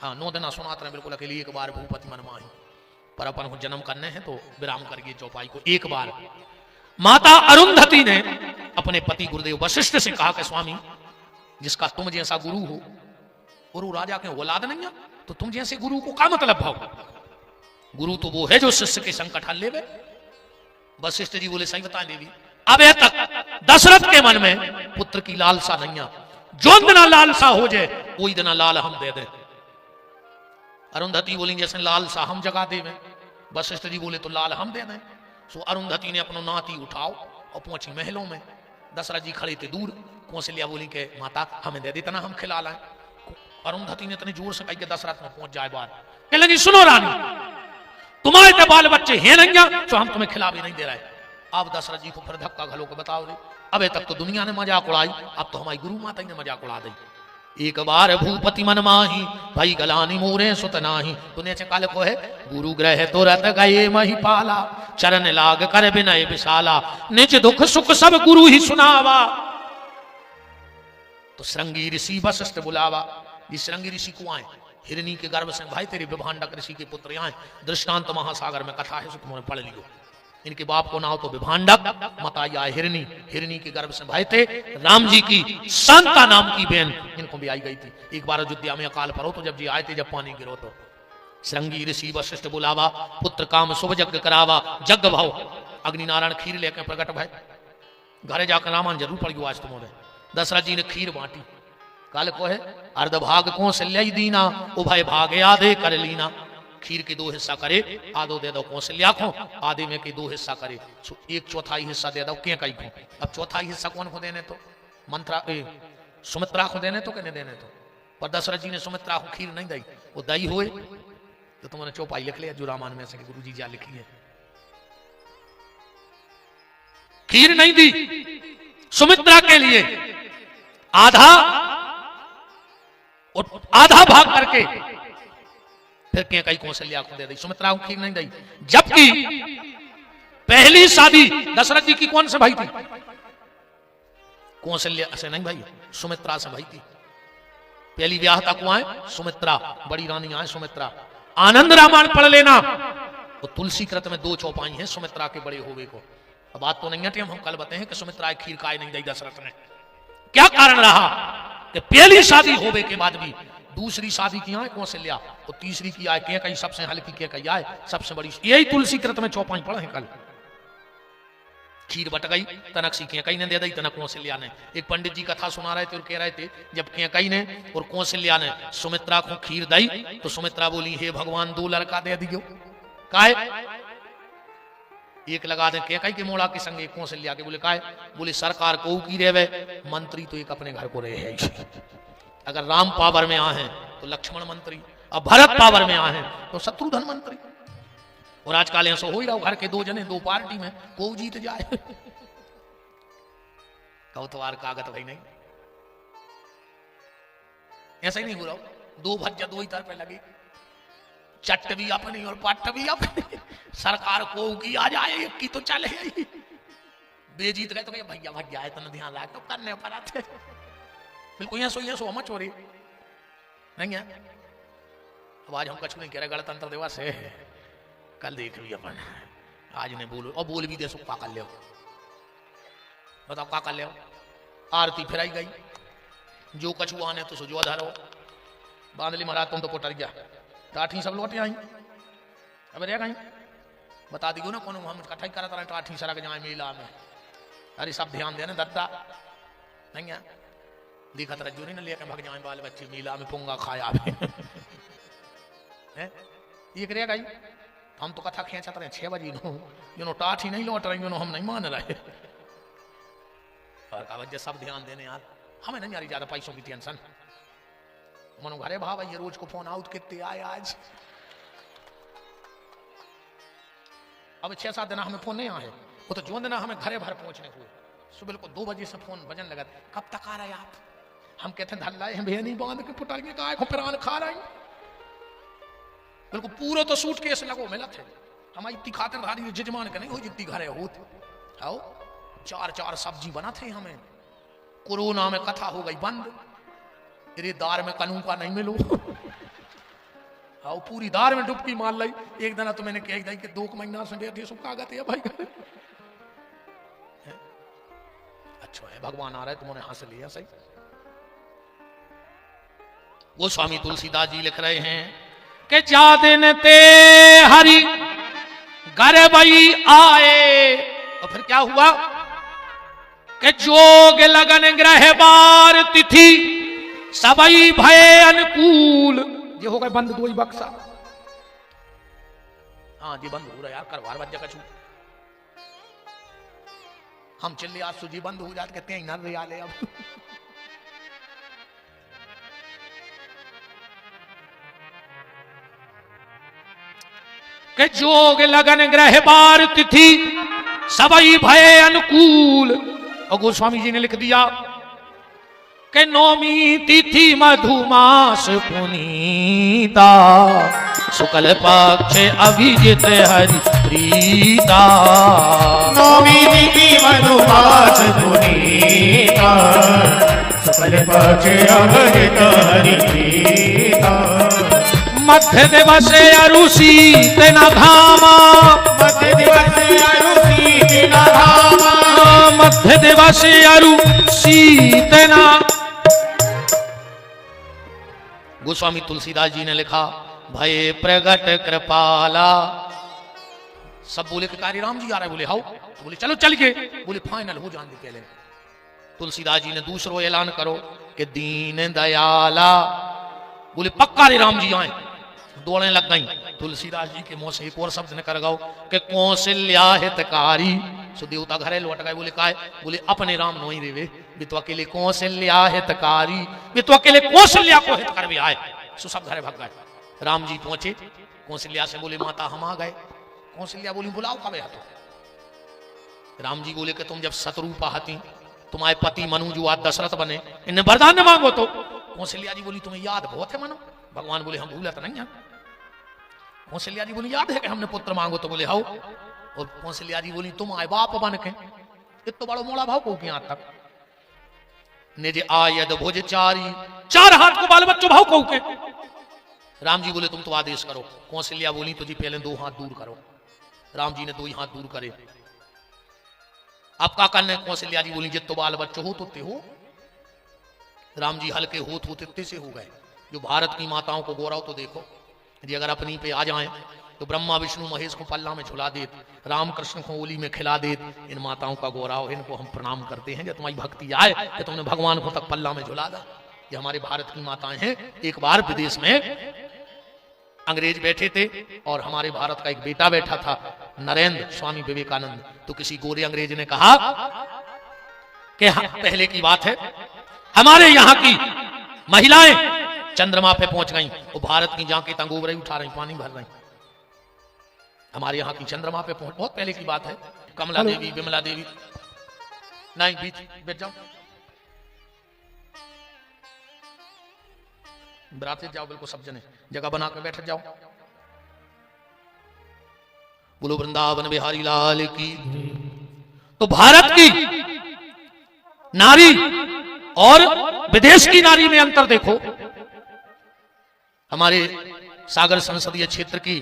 हाँ 9 देना सुनाते रहे बिल्कुल अकेली। एक बार भूपति मन माही, पर अपन को जन्म करने हैं तो विराम करिए चौपाई को। एक बार माता अरुंधति ने अपने पति गुरुदेव वशिष्ठ से कहा कि स्वामी जिसका तुम जैसा गुरु हो और वो राजा के औलाद नहीं है तो तुम जैसे गुरु को क्या मतलब भाव? गुरु तो वो है जो शिष्य के संकट हल ले। वशिष्ठ जी बोले सही बताएं देवी, अब तक दशरथ के मन में पुत्र की लालसा नहीं है। जो दिन लालसा हो जाए वही दिन लाल हम दे दें। अरुंधति बोली जैसे लालसा हम जगा दे। वशिष्ठ जी बोले तो लाल हम दे दें। सो अरुंधति ने अपना नाती उठाओ और पहुंची महलों में। दशरथ जी खड़े थे दूर। कौशल्या बोली के माता हमें दे देतना हम खिला लाए। अरुंधति ने इतनी जोर से कही कि दशरथ में पहुंच जाए बात। कह लगी सुनो रानी तुम्हारे तो बाल बच्चे हैं नहीं तो हम तुम्हें खिला भी नहीं दे रहे। अब दशरथ जी को फिर धक्का घलो के बताओ रे, अबे तक तो दुनिया ने मजाक उड़ाई, अब तो हमारी गुरु माता ने मजाक उड़ा दी। एक बार भूपति मन माही भाई गलानी मोरे सुत नाही। तूने काल को है गुरु ग्रह तो रत गए मही पाला चरण लाग कर विनय विशाला निज दुख सुख सब गुरु ही सुनावा। तो श्रृंगी ऋषि वशिष्ठ बुलावा। ये श्रृंगी ऋषि को आए हिरणी के गर्भ से भाई तेरे विभांडक ऋषि के पुत्र आए। दृष्टांत महासागर में कथा है, तुमने पढ़ लियो। इनके बाप को नाम तो विभांडक, माता आए हिरणी। हिरणी के गर्भ से भाई थे राम जी की शांता नाम की बहन, इनको भी आई गई थी। एक बार अयोध्या में अकाल पड़ो तो जब जी आए थे जब पानी गिरो तो श्रृंगी ऋषि वशिष्ठ बुलावा। पुत्र काम शुभ यज्ञ करावा। यज्ञ भाव अग्नि नारायण खीर लेकर प्रकट भाई घरे जाकर रामायण जरूर पढ़ियो आज तुम्हारे। दशरथ जी ने खीर बांटी। काल को है अर्ध भाग कौशल्या दीना उभय भाग आधे कर लीना। खीर के 2 हिस्सा करे, आधो दे दो कौशल्या को, आधे में के 2 हिस्सा करे। 1/4 हिस्सा दे दो के कई को। अब 1/4 हिस्सा कौन को देने तो मंत्रा सुमित्रा को देने तो कहने देने तो। पर दशरथ जी ने सुमित्रा को खीर नहीं दी, वो दई हुए तो तुमने चौपाई लिख लिया जो रामायण में से गुरु जी जा लिखी है। खीर नहीं दी सुमित्रा के लिए, आधा भाग करके फिर क्या कई कौशल्या को दे दी, सुमित्रा को खीर नहीं दी। जबकि पहली शादी दशरथ जी की कौन से भाई थी? कौशल्या से नहीं भाई, सुमित्रा से भाई थी। पहली ब्याह तक को आए सुमित्रा, बड़ी रानी आए सुमित्रा। आनंद रामायण पढ़ लेना। तो तुलसी कृत में 2 चौपाई हैं सुमित्रा के बड़े होवे को। अब बात तो नहीं है हम कल बताए हैं कि सुमित्रा खीर काय नहीं दी दशरथ ने। क्या कारण रहा कि पहली शादी होने के बाद भी दूसरी शादी किया है कौशल्या और तीसरी किया है के कई सबसे हल्की के कई आए सबसे बड़ी। यही तुलसी कृत में चौपाई पढ़े हैं कल। खीर बट गई तनक सी के कई ने दे दी तनक कौशल्या ने। एक पंडित जी कथा सुना रहे थे और कह रहे थे जब के कई ने और कौशल्या ने सुमित्रा को खीर दी तो सुमित्रा बोली हे भगवान 2 लड़का दे दियो। काहे एक लगा दे के कई के मोड़ा के संग कौशल्या के। बोले काहे बोले सरकार को की रेवे मंत्री तो एक अपने घर को रहे है। अगर राम पावर में आ हैं तो लक्ष्मण मंत्री और भरत पावर में आ हैं तो शत्रुघ्न मंत्री। और आजकल ऐसा हो ही रहा घर के 2 जने 2 पार्टी में को जीत जाए। कौतवार कागत भाई नहीं ऐसा ही नहीं हो रहा। 2 भज्जा 2 ही तरफ लगे चट भी अपनी और पट भी अपनी। सरकार को की आ जाए एक की तो चले बेजीत गए तो भैया भैया है तो ध्यान रख तो करने पर आते बिल्कुल ये सो हम चोरी नहीं है। अब आज हम कछु नहीं कह रहे गणतंत्र दिवस है कल देख ली अपन। आज ने बोलो और बोल भी दे सो का कर ले बताओ का कर ले। आरती फिराई गई जो कछु आने तो जो धरो बांधली महाराज तुम तो कोटर गया टाठी सब लौटे आई। अब रह गई बता दी ना कौन हम कथा करा था टाठी सड़क जाए मेला में। अरे सब ध्यान देना दद्दा नहीं है दिखत रज्जू नहीं लेके भग जाए बाल बच्चे मेला में पुंगा खाया एक रह गई। हम तो कथा खींचत रहे 6 बजे नो टाठी नहीं लौट रही हम नहीं मान रहे। और का वजह सब ध्यान देने यार हमें नहीं आ रही ज्यादा पैसों की टेंशन। मनो घरे भाव ये रोज को फोन आउट कितने आए आज। अब 6-7 दिन हमें फोन नहीं आए वो तो जो दिन हमें घरे भर पहुंचने हुए। सुबह को 2 बजे से फोन बजन लगा कब तक आ रहे आप। हम कहते हैं धल्ला है भैया नहीं बांध के फुटाएंगे का फिरान खा रहे हैं। बिल्कुल पूरा तो सूटकेस लगो मिला थे हमारी इतनी खातिरदारी जजमान के नहीं हो जितनी घरे होते आओ 4 सब्जी बना थे हमें। कोरोना में कथा हो गई बंद तेरे दार में कनू का नहीं मिलो। आओ पूरी दार में डुबकी मार ली। एक दिन तो मैंने कह दी कि 2 महीना से बैठे सो कागत है भाई अच्छा है भगवान आ रहा है तुमने हंस लिया सही। वो स्वामी तुलसीदास जी लिख रहे हैं कि जा दिन ते हरि घर बई आए। और फिर क्या हुआ कि जोग लगन ग्रह बार तिथि सबई भय अनुकूल। ये हो गए बंद 2 ही बक्सा। हाँ जी बंद हो रहा यार करवार बज कछु हम चिल्ली आज सुजी बंद हो जाते कहते हैं नर रियाले अब के जोग लगन ग्रह बार तिथि सबई भय अनुकूल। और गोस्वामी जी ने लिख दिया कि 9वीं तिथि मधुमास पुनीता शुक्ल पक्ष अभिजित हरि प्रीता। 9वीं तिथि मधुमास पुनीता शुक्ल पक्ष अभिजित हरि प्रीता। मध्य दिवस अरुषि तेना धामा मध्य दिवस अरुषि तेना धामा मध्य दिवस अरुषि तेना। गोस्वामी तुलसीदास जी ने लिखा भय प्रगट कृपाला। सब बोले कि कार्य राम जी आ रहे बोले हाउ तो बोले चलो चल के बोले फाइनल हो जान दे पहले। तुलसीदास जी ने दूसरो ऐलान करो कि दीन दयाला बोले पक्का रे राम जी आए। दौड़ने लग गई। तुलसीदास जी के मुंह से एक और शब्द निकल गओ कि कौशल्या हितकारी। सो देवता घरे लौट गए बोले काय बोले अपने राम नोई रेवे भी तो अकेले कौशल्या हितकारी भी तो अकेले कौशल्या को हित कर भी आए। सो सब घरे भाग गए। राम जी पहुंचे कौशल्या से बोले माता हम आ गए। कौशल्या बोली बुलाओ कब तो। राम जी बोले कि तुम जब शत्रुपा हती तुम्हारे पति मनु जो आज दशरथ बने इन्हें वरदान मांगो तो। कौशल्या जी बोली तुम्हें याद बहुत है मनु। भगवान बोले हम भूला तो नहीं है। कौशल्या जी बोली याद है कि हमने पुत्र मांगो तो बोले हाउ। और कौशल्या जी बोली तुम आए बाप बन के इतो बड़ो मोड़ा भाव को यहां तक निज आयद भुज 4 हाथ को बाल बच्चों भाव को के। राम जी बोले तुम तो आदेश करो। कौशल्या बोली तो जी पहले 2 हाथ दूर करो। राम जी ने 2 ही हाथ दूर करे। आप का करने कौशल्या जी बोली जित तो बाल बच्चो हो तो ते हो। राम जी हल्के होत इतने से हो गए। जो भारत की माताओं को गौरव तो देखो, यदि अगर अपनी पे आ जाए तो ब्रह्मा विष्णु महेश को पल्ला में झुला देत, राम कृष्ण को ओली में खिला देत। इन माताओं का गौरव, इनको हम प्रणाम करते हैं। जब तुम्हारी भक्ति आए तो तुमने भगवान को तक पल्ला में झुला दा। ये हमारे भारत की माताएं हैं। एक बार विदेश में अंग्रेज बैठे थे और हमारे भारत का एक बेटा बैठा था, नरेंद्र स्वामी विवेकानंद। तो किसी गोरे अंग्रेज ने कहा कि पहले की बात है, हमारे यहाँ की महिलाएं चंद्रमा पे पहुंच गईं, वो भारत की जाके तंगोब रही, उठा रही, पानी भर रही। हमारे यहाँ की चंद्रमा पे पहुंच, बहुत पहले की बात है। कमला देवी, विमला देवी, नहीं बीच बैठ जाओ, बराते जाओ, बिल्कुल सब जने जगह बना के बैठ जाओ। बोलो वृंदावन बिहारी लाल की। तो भारत की नारी और विदेश की नारी में अंतर देखो। हमारे सागर संसदीय क्षेत्र की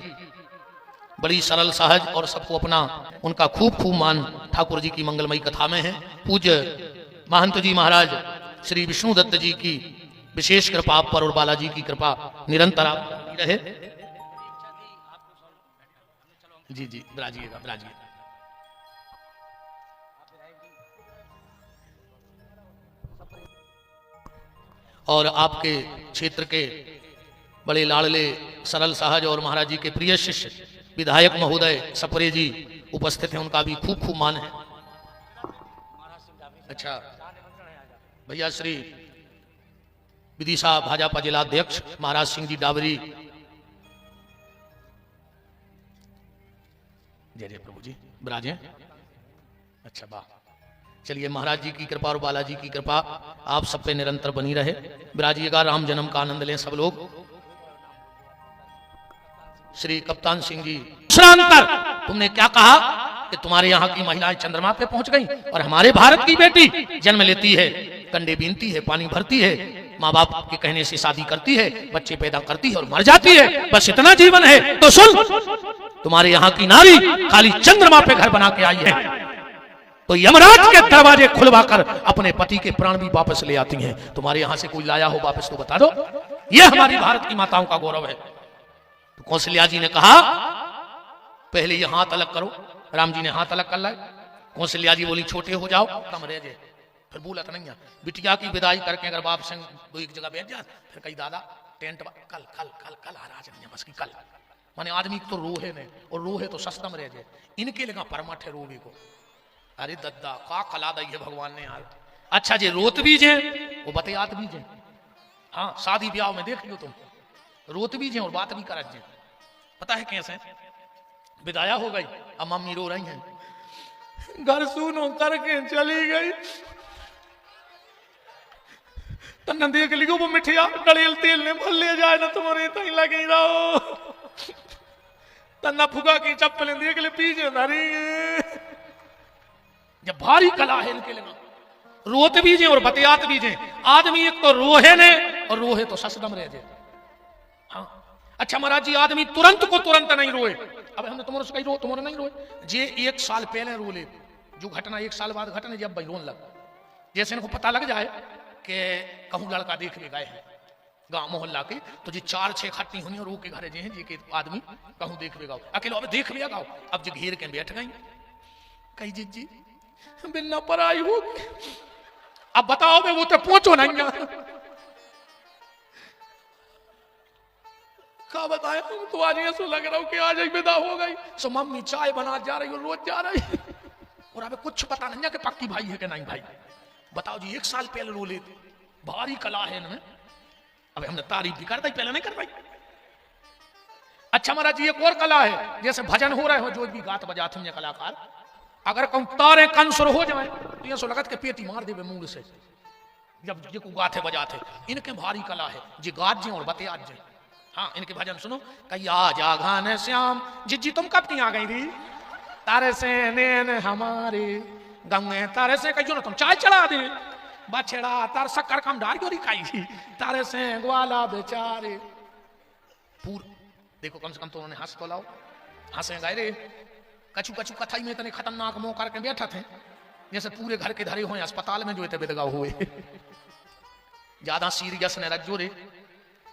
बड़ी सरल सहज और सबको अपना उनका खूब खूब मान ठाकुर जी की मंगलमयी कथा में है। पूज्य महंत जी महाराज श्री विष्णुदत्त जी की विशेष कृपा आप पर और बालाजी की कृपा निरंतर आप रहे। जी जी बिराजिएगा, बिराजिएगा। और आपके क्षेत्र के बड़े लाडले सरल सहज और महाराज जी के प्रिय शिष्य विधायक महोदय सपरे जी उपस्थित हैं, उनका भी खूब खूब मान है। अच्छा भैया श्री विदिशा भाजपा जिलाध्यक्ष महाराज सिंह जी डाबरी, जय जय प्रभु जी, विराजे। अच्छा वाह, चलिए महाराज जी की कृपा और बालाजी की कृपा आप सब पे निरंतर बनी रहे। विराजिएगा, राम जन्म का आनंद लें सब लोग। श्री कप्तान सिंह जी, दूसरा अंतर तुमने क्या कहा कि तुम्हारे यहाँ की महिलाएं चंद्रमा पे पहुंच गई और हमारे भारत की बेटी जन्म लेती है, कंडे बीनती है, पानी भरती है, माँ बाप के कहने से शादी करती है, बच्चे पैदा करती है और मर जाती है, बस इतना जीवन है। तो सुन, तुम्हारे यहाँ की नारी खाली चंद्रमा पे घर बना के आई है तो यमराज के दरवाजे खुलवाकर अपने पति के प्राण भी वापस ले आती हैं। तुम्हारे यहाँ से कोई लाया हो वापस तो बता दो। यह हमारी भारत की माताओं का गौरव है। तो कौशल्या जी ने कहा पहले ये हाथ अलग करो। राम जी ने हाथ अलग कर लाए। कौशल्या जी बोली छोटे हो जाओ, कम रह जाए। फिर बोलत नहीं है, बिटिया की विदाई करके अगर बाप संग दो एक जगह बैठ जाए, फिर कही दादा टेंट कल कल कल कल आ रहा बस की कल। माने आदमी तो रोहे ने, और रोहे तो सस्तम रह जाए, इनके लगा परमठ है रोवे को। अरे दद्दा का कला दी है भगवान ने यार। अच्छा जे रोत भी जे वो बतियात भी जे। हाँ शादी ब्याह में देख लो तुम, रोत भी जे और बात भी करत जे। पता है कैसे? विदाया हो गई, अब मम्मी रो रही हैं, घर सुनो करके चली गई। तन्ना देख लियो वो मिठिया डलेल तेल ने भर ले जाए ना तुम्हारे तई लगी रहो। तन्ना फुगा की चप्पलें देख ले पीछे धरी। जब भारी कला है इनके लिए, रोते भी जे और बतियात भी जे। आदमी एक तो रोहे ने और रोहे तो ससदम रह जाए। हाँ अच्छा महाराज जी, आदमी तुरंत को तुरंत नहीं रोए। अब हमने तुम्हारे से कही रो, तुम्हारे नहीं रोए। जे एक साल पहले रो ले, जो घटना एक साल बाद घटने जब भाई रोन लग, जैसे इनको पता लग जाए कि कहूँ लड़का देख ले गए हैं गांव मोहल्ला के, तो जी 4-6 खट्टी होनी और रो के घर जे हैं जी के आदमी कहूँ देख ले गाओ अकेले। अब देख लिया गाओ, अब जो घेर के बैठ गई, कही जी बिना पर आई हो। अब बताओ बे वो तो पहुंचो नहीं क्या बताए। हम तो आज ऐसा लग रहा हूं कि आज एक विदा हो गई। सो मम्मी चाय बना जा रही हो, रोज जा रही और अबे कुछ पता नहीं है कि पक्की भाई है कि नहीं भाई। बताओ जी, 1 साल पहले रो लेते। भारी कला है इनमें। अब हमने तारीफ भी कर दी, पहले नहीं कर पाई। अच्छा महाराज जी, एक और कला है, जैसे भजन हो रहे हो, जो भी गात बजाते हैं कलाकार, अगर कहूं तारे कंसुर हो जाए तो ये सो लगत के पेटी मार देवे मूल से जब ये को गाते बजाते। इनके भारी कला है, जी गात जी और बतियात जी। हाँ इनके भजन सुनो। कही आ जा गाने श्याम, जी तुम कब की आ गई थी? तारे से नैन हमारे गंगे तारे से कहियो ना तुम चाय चढ़ा दे। बछड़ा तार शक्कर कम डार क्यों रिकाई थी? तारे से ग्वाला बेचारे पूर। देखो कम से कम तो उन्होंने हंस तो लाओ, हंसे गए रे। कछु कछु कथाई में इतने खतरनाक मुंह करके बैठा थे जैसे पूरे घर के धरे हुए अस्पताल में जो विदगा हुए। ज्यादा सीरियस ने रज्जो रे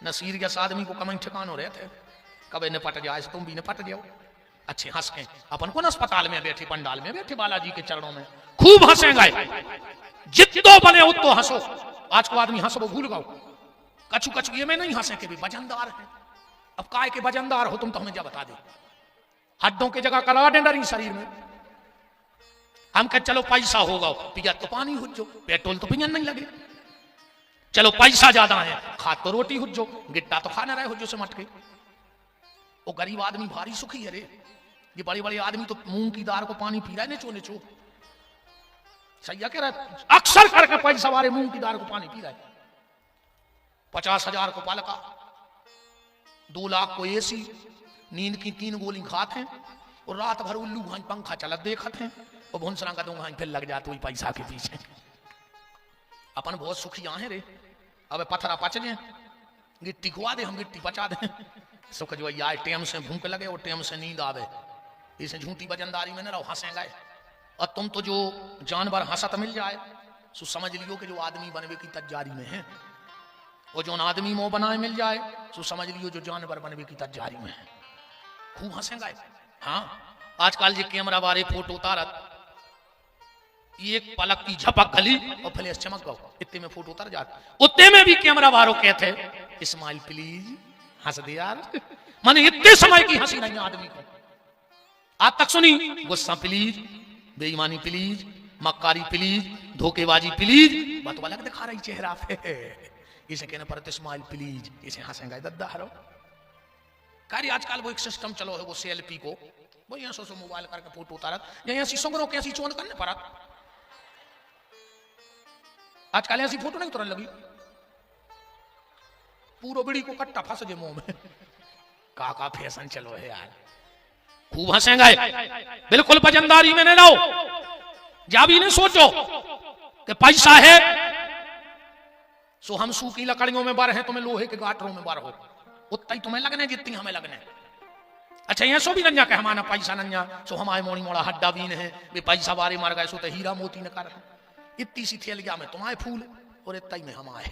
न सीरियस आदमी को कम ठिकानो रहते कब निपट जाए तुम भी निपट जाओ। अच्छे हंस के अपन को अस्पताल में बैठे पंडाल में बैठे बालाजी के चरणों में खूब हंसेंगे। जितो बने उतो हंसो। आज को आदमी हंसो भूल गो कछु कछु ये में नहीं हंसे के भी वजनदार है। अब काय के वजनदार हो तुम तो हमें क्या बता दे। हड्डों की जगह करा डेंडरी शरीर में। हम कह चलो पैसा होगा पिया तो पानी हुज्जो पेट्रोल तो पियन नहीं लगे। चलो पैसा ज्यादा है खा तो रोटी हुज्जो गिट्टा तो खा न रहे हुज्जो से मटके। वो गरीब आदमी भारी सुखी है रे। ये बड़े बड़े आदमी तो मूंग की दाल को पानी पी रहा है नेचो नेचो। सही कह रहा है अक्सर करके पैसा वाले मूंग की दाल को पानी पी रहा है। 50,000 को पालका 2 लाख को एसी नींद की 3 गोली खाते हैं और रात भर उल्लू भाई पंखा चलत देखते हैं और भुंसरा का दूंगा फिर लग जाते वही पैसा के पीछे। अपन बहुत सुखी आहे रे। अब पत्थरा पच जाए गिट्टी खुआ दे हम गिट्टी पचा दे सुख जो यार टेम से भूख लगे और टेम से नींद आवे। इसे झूठी वजनदारी में न रहो हंसेंगे। और तुम तो जो जानवर हंसत मिल जाए सो समझ लियो कि जो आदमी बनवे की तैयारी में है। और जो आदमी मोह बनाए मिल जाए सो समझ लियो जो जानवर बनवे की तैयारी में है। खूब हंसेंगे। हाँ आजकल जो कैमरा वाले फोटो उतारत एक पलक की झपक गली और फ्लैश चमक गो इतने में फोटो उतर जाता। उतने में भी कैमरा वालों कहते स्माइल प्लीज हंस दे यार। माने इतने समय की हंसी नहीं आदमी को। आज तक सुनी गुस्सा प्लीज बेईमानी प्लीज मक्कारी प्लीज धोखेबाजी प्लीज बात अलग दिखा रही चेहरा पे। इसे कहने पर स्माइल प्लीज इसे हंसेंगे दद्दा हरो। कार्य आजकल वो एक सिस्टम चलो है वो सेल्फी को वो यहाँ सो मोबाइल करके फोटो उतारत यहाँ सुंगरों के ऐसी चोंद करने पड़त। आजकल ऐसी फोटो नहीं तुरंत लगी पूरो बिड़ी को कट्टा फंस जे मुंह में। का फैशन चलो है यार। खूब हंसेंगे बिल्कुल वजनदारी में नहीं रहो। जा भी नहीं सोचो कि पैसा है सो हम सूखी लकड़ियों में बर हैं तुम्हें लोहे के गाटरों में बर हो उतना ही तुम्हें लगने जितनी हमें लगने। अच्छा ये सो भी नंजा के हमारा पैसा नंजा सो हमारे मोड़ी मोड़ा हड्डा भी नहीं वे पैसा बारे मार गए सो तो हीरा मोती न कर इतनी सी थैलिया में तुम्हारे फूल और इतना ही में हमारे।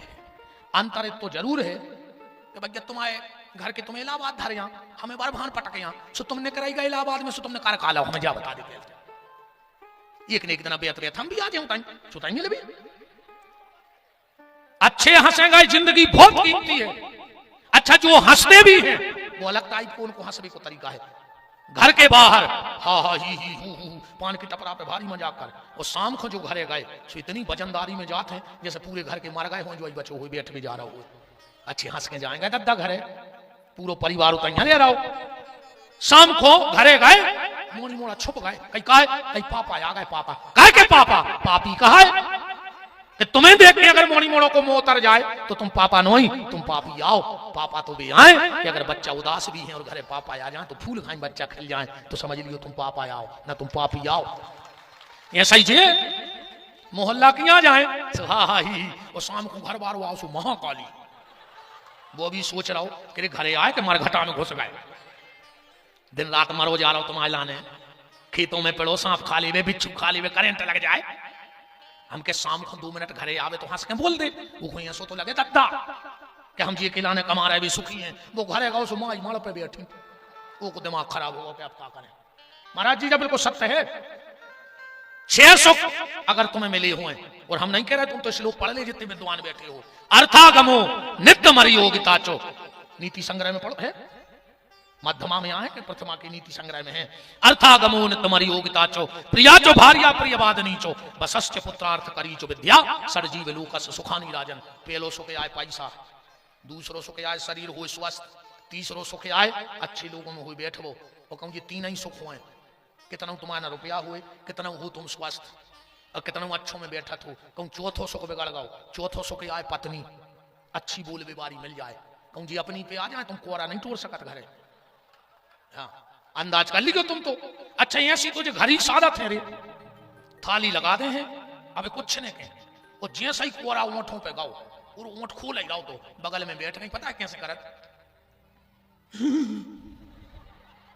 अंतर तो जरूर है कि भैया तुम्हारे घर के तुम्हें इलाहाबाद धर यहाँ हमें बार भान पटक यहाँ सो तुमने कराई गए इलाहाबाद में सो तुमने कर काला हमें जा बता दे एक ने एक दिन बेहतर हम भी आ जाऊं सुताएंगे भी। अच्छे हंसेंगे जिंदगी बहुत कीमती है। अच्छा जो हंसते भी हैं वो अलग टाइप को उनको हंसने को तरीका है। घर के बाहर हा हा ही हु पान की टपरा पे भारी मजाक कर और शाम को जो घरे गए सो इतनी वजनदारी में जाते हैं जैसे पूरे घर के मर गए हो जो बच्चे हुए बैठ के जा रहा हो। अच्छे हंस के जाएंगे दद्दा घरे पूरा परिवार उतर ले रहा शाम को घरे गए मोड़ी मोड़ा छुप गए कहीं कहे कहीं पापा आ गए पापा कहे के पापा पापी कहा है कि तुम्हें देख के अगर मोड़ी मोड़ों को मुंह उतर जाए तो तुम पापा नहीं तुम पापी आओ। पापा तो भी आए कि अगर बच्चा उदास भी है और घरे पापा आ जाए तो फूल खाए बच्चा खिल जाए तो समझ लियो तुम पापा आओ ना तुम पापी आओ। ऐसा ही जे मोहल्ला की आ जाए हा हा ही और शाम को घर बार आओ सो महाकाली वो भी सोच रहा हो कि घरे आए कि मरघटा में घुस गए दिन रात मरो जा रहा हो तुम्हारे लाने खेतों में पेड़ो सांप खा ली बिच्छू खा ली करंट लग जाए हमके शाम को 2 मिनट घरे आवे तो हंस के बोल दे वो सो तो लगे दद्दा कि हम जी खिलाने कमा रहे भी सुखी हैं वो घरे गाओ सो माई माड़ पे बैठी वो को दिमाग खराब होगा कि आप क्या करें। महाराज जी जब बिल्कुल सत्य है 6 सुख अगर तुम्हें मिले हुए और हम नहीं कह रहे तुम तो श्लोक पढ़ ले जितने विद्वान बैठे हो। अर्थागमो नित्य मरी होगी ताचो नीति संग्रह में पढ़ो है मध्यमा में आए कि प्रथमा की नीति संग्रह में है। अर्थागमो नित्य मरी होगी ताचो प्रियाचो भार्या प्रियवादनीचो बसस्य पुत्रार्थ करीचो विद्या सरजीव लोकस सुखानी राजन। पहलो सुख आए पैसा दूसरो सुख आए शरीर हो स्वस्थ तीसरो सुख आए अच्छे लोगों में हुए बैठो और कहूँ ये 3 ही सुख हुए कितना तुम्हारा रुपया हुए कितना हो तुम स्वस्थ और कितना अच्छों में बैठत हो। कहूँ चौथो सुख बिगड़ गओ चौथो सुख आए पत्नी अच्छी बोल बीमारी मिल जाए। कहूँ जी अपनी पे आ जाए तुम कोरा नहीं तोड़ सकत घरे। हाँ अंदाज कर लीजिए तुम तो। अच्छा ऐसी तुझे घर ही सादत है रे थाली लगा दे हैं अब कुछ नहीं कहे और जैसा ही कोरा ऊँटों पे गाओ और ऊँट खोल ही गाओ तो बगल में बैठ नहीं पता है कैसे करत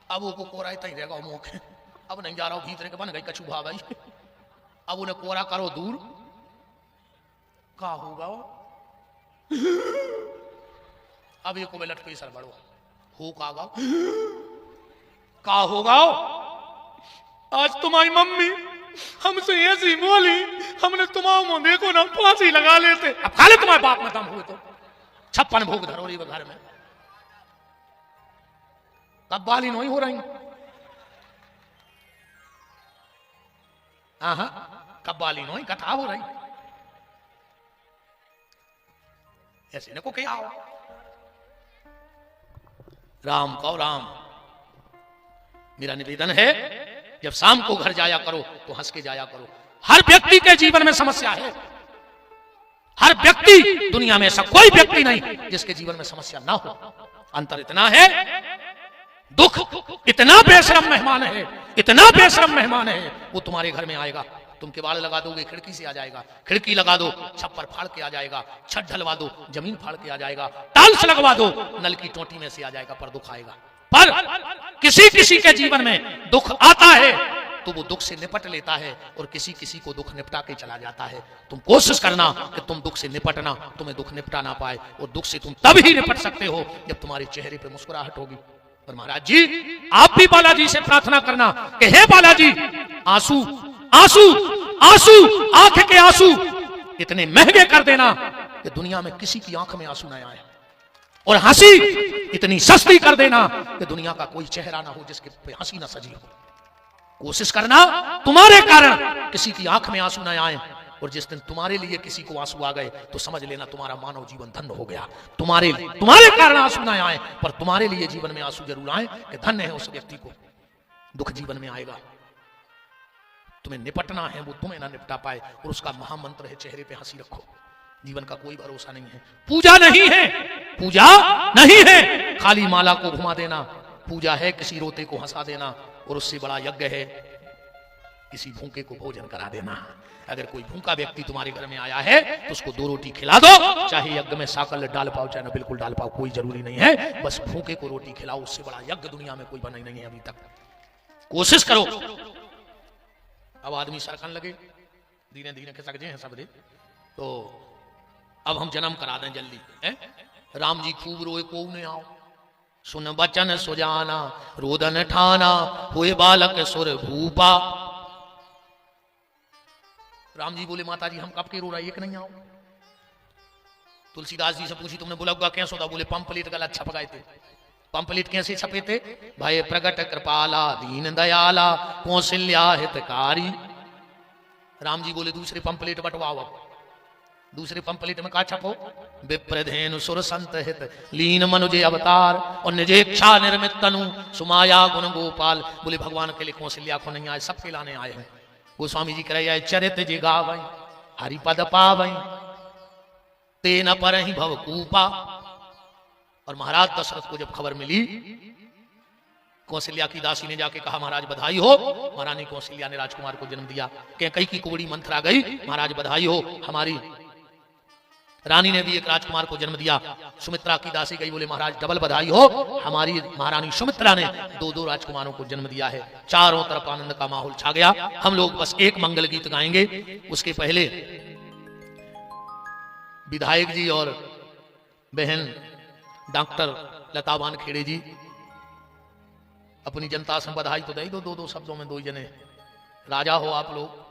अब वो कोरा ही रहेगा मुँह के अब नहीं जा रहा हूँ भीतर के बन गई कछु भाई अब उन्हें कोरा करो दूर, का होगा वो? अब ये को लट पे सर बढ़ो हो का होगा? आज तुम्हारी मम्मी हमसे ऐसी बोली, हमने तुम्हारे मुंह देखो ना फांसी लगा लेते। अब खा ले तुम्हारे बाप में दम हुए तो 56 भोग धरोरी घर में। तब बाली नहीं हो रही, कब्बाली नहीं कथा हो रही। ऐसे न को क्या हो? राम कहो राम। मेरा निवेदन है जब शाम को घर जाया करो तो हंस के जाया करो। हर व्यक्ति के जीवन में समस्या है, हर व्यक्ति, दुनिया में ऐसा कोई व्यक्ति नहीं जिसके जीवन में समस्या ना हो। अंतर इतना है, दुख इतना बेशरम मेहमान है, इतना बेशरम मेहमान है, वो तुम्हारे घर में आएगा। तुम किवाड़ लगा दोगे, खिड़की से आ जाएगा, खिड़की लगा दो, छप्पर फाड़ के आ जाएगा, छत ढलवा दो, जमीन फाड़ के आ जाएगा, टाइल्स लगवा दो, नल की टोटी में से आ जाएगा, पर दुख आएगा। पर किसी किसी के जीवन में दुख आता है तो वो दुख से निपट लेता है, और किसी किसी को दुख निपटा के चला जाता है। तुम कोशिश करना कि तुम दुख से निपटना, तुम्हें दुख निपटा ना पाए, और दुख से तुम तब ही निपट सकते हो जब तुम्हारे चेहरे पे मुस्कुराहट होगी। और महाराज जी, आप भी बालाजी से प्रार्थना करना कि हे बालाजी, आंसू आंसू आंसू, आंख के आंसू इतने महंगे कर देना कि दुनिया में किसी की आंख में आंसू न आए, और हंसी इतनी सस्ती कर देना कि दुनिया का कोई चेहरा ना हो जिसके पे हंसी ना सजी हो। कोशिश करना तुम्हारे कारण किसी की आंख में आंसू न आए, और जिस दिन तुम्हारे लिए किसी को आंसू आ गए तो समझ लेना तुम्हारा मानव जीवन धन्य हो गया। तुम्हारे कारण आंसू न आए, पर तुम्हारे लिए जीवन में आंसू जरूर आए कि धन्य है उस व्यक्ति को। दुख जीवन में आएगा, तुम्हें निपटना है, वो तुम्हें ना निपटा पाए, और उसका महामंत्र है चेहरे पे हंसी रखो। जीवन का कोई भरोसा नहीं है, पूजा नहीं है, पूजा नहीं है खाली माला को घुमा देना, पूजा है किसी रोते को हंसा देना, और उससे बड़ा यज्ञ है किसी भूखे को भोजन करा देना। अगर कोई भूखा व्यक्ति तुम्हारे घर में आया है तो उसको 2 रोटी खिला दो, चाहे यज्ञ में साकल डाल पाओ चाहे ना बिल्कुल डाल पाओ, कोई जरूरी नहीं है, बस भूखे को रोटी खिलाओ। उससे बड़ा यज्ञ दुनिया में कोई बना नहीं है अभी तक। कोशिश करो। अब आदमी सरकन लगे, धीरे धीरे खिसक जाए सब रे, तो अब हम जन्म करा दें जल्दी है? राम जी खूब रोए को ने आओ, सुन बचन सुजाना, रोदन ठाना, हुए बालक सुर भूपा। राम जी बोले माता जी हम कब के रो रहा, एक नहीं आओ। तुलसीदास जी से पूछी तुमने बोला होगा कैसे होता, बोले पंपलेट गलत छप गए थे। पंपलेट कैसे छपे थे? भय प्रगट कृपाला, दीन दयाला, कौशल्या हितकारी। राम जी बोले दूसरे पंपलेट बंटवाओ। दूसरे पंपलेट में का छपो? विप्रधेनु सुर संत हित, लीन मनुजे अवतार, और निजेक्षा निर्मित तनु, सुमाया गुण गोपाल। बोले भगवान के लिए कौशल्या को नहीं आए, सबके लाने आए हैं। गोस्वामी जी कह रहे हैं चरित जी गावई, हरिपद पावई, ते न पर ही भव कूपा। और महाराज दशरथ को जब खबर मिली, कौशल्या की दासी ने जाके कहा महाराज बधाई हो, महारानी कौशल्या ने राजकुमार को जन्म दिया। कई की कुबड़ी मंथरा गई, महाराज बधाई हो, हमारी रानी ने भी एक राजकुमार को जन्म दिया। सुमित्रा की दासी गई, बोले महाराज डबल बधाई हो, हमारी महारानी सुमित्रा ने 2 राजकुमारों को जन्म दिया है। चारों तरफ आनंद का माहौल छा गया। हम लोग बस एक मंगल गीत गाएंगे, उसके पहले विधायक जी और बहन डॉक्टर लता वानखेड़े जी अपनी जनता से बधाई तो दे दो, 2 शब्दों में 2 जने। राजा हो आप लोग,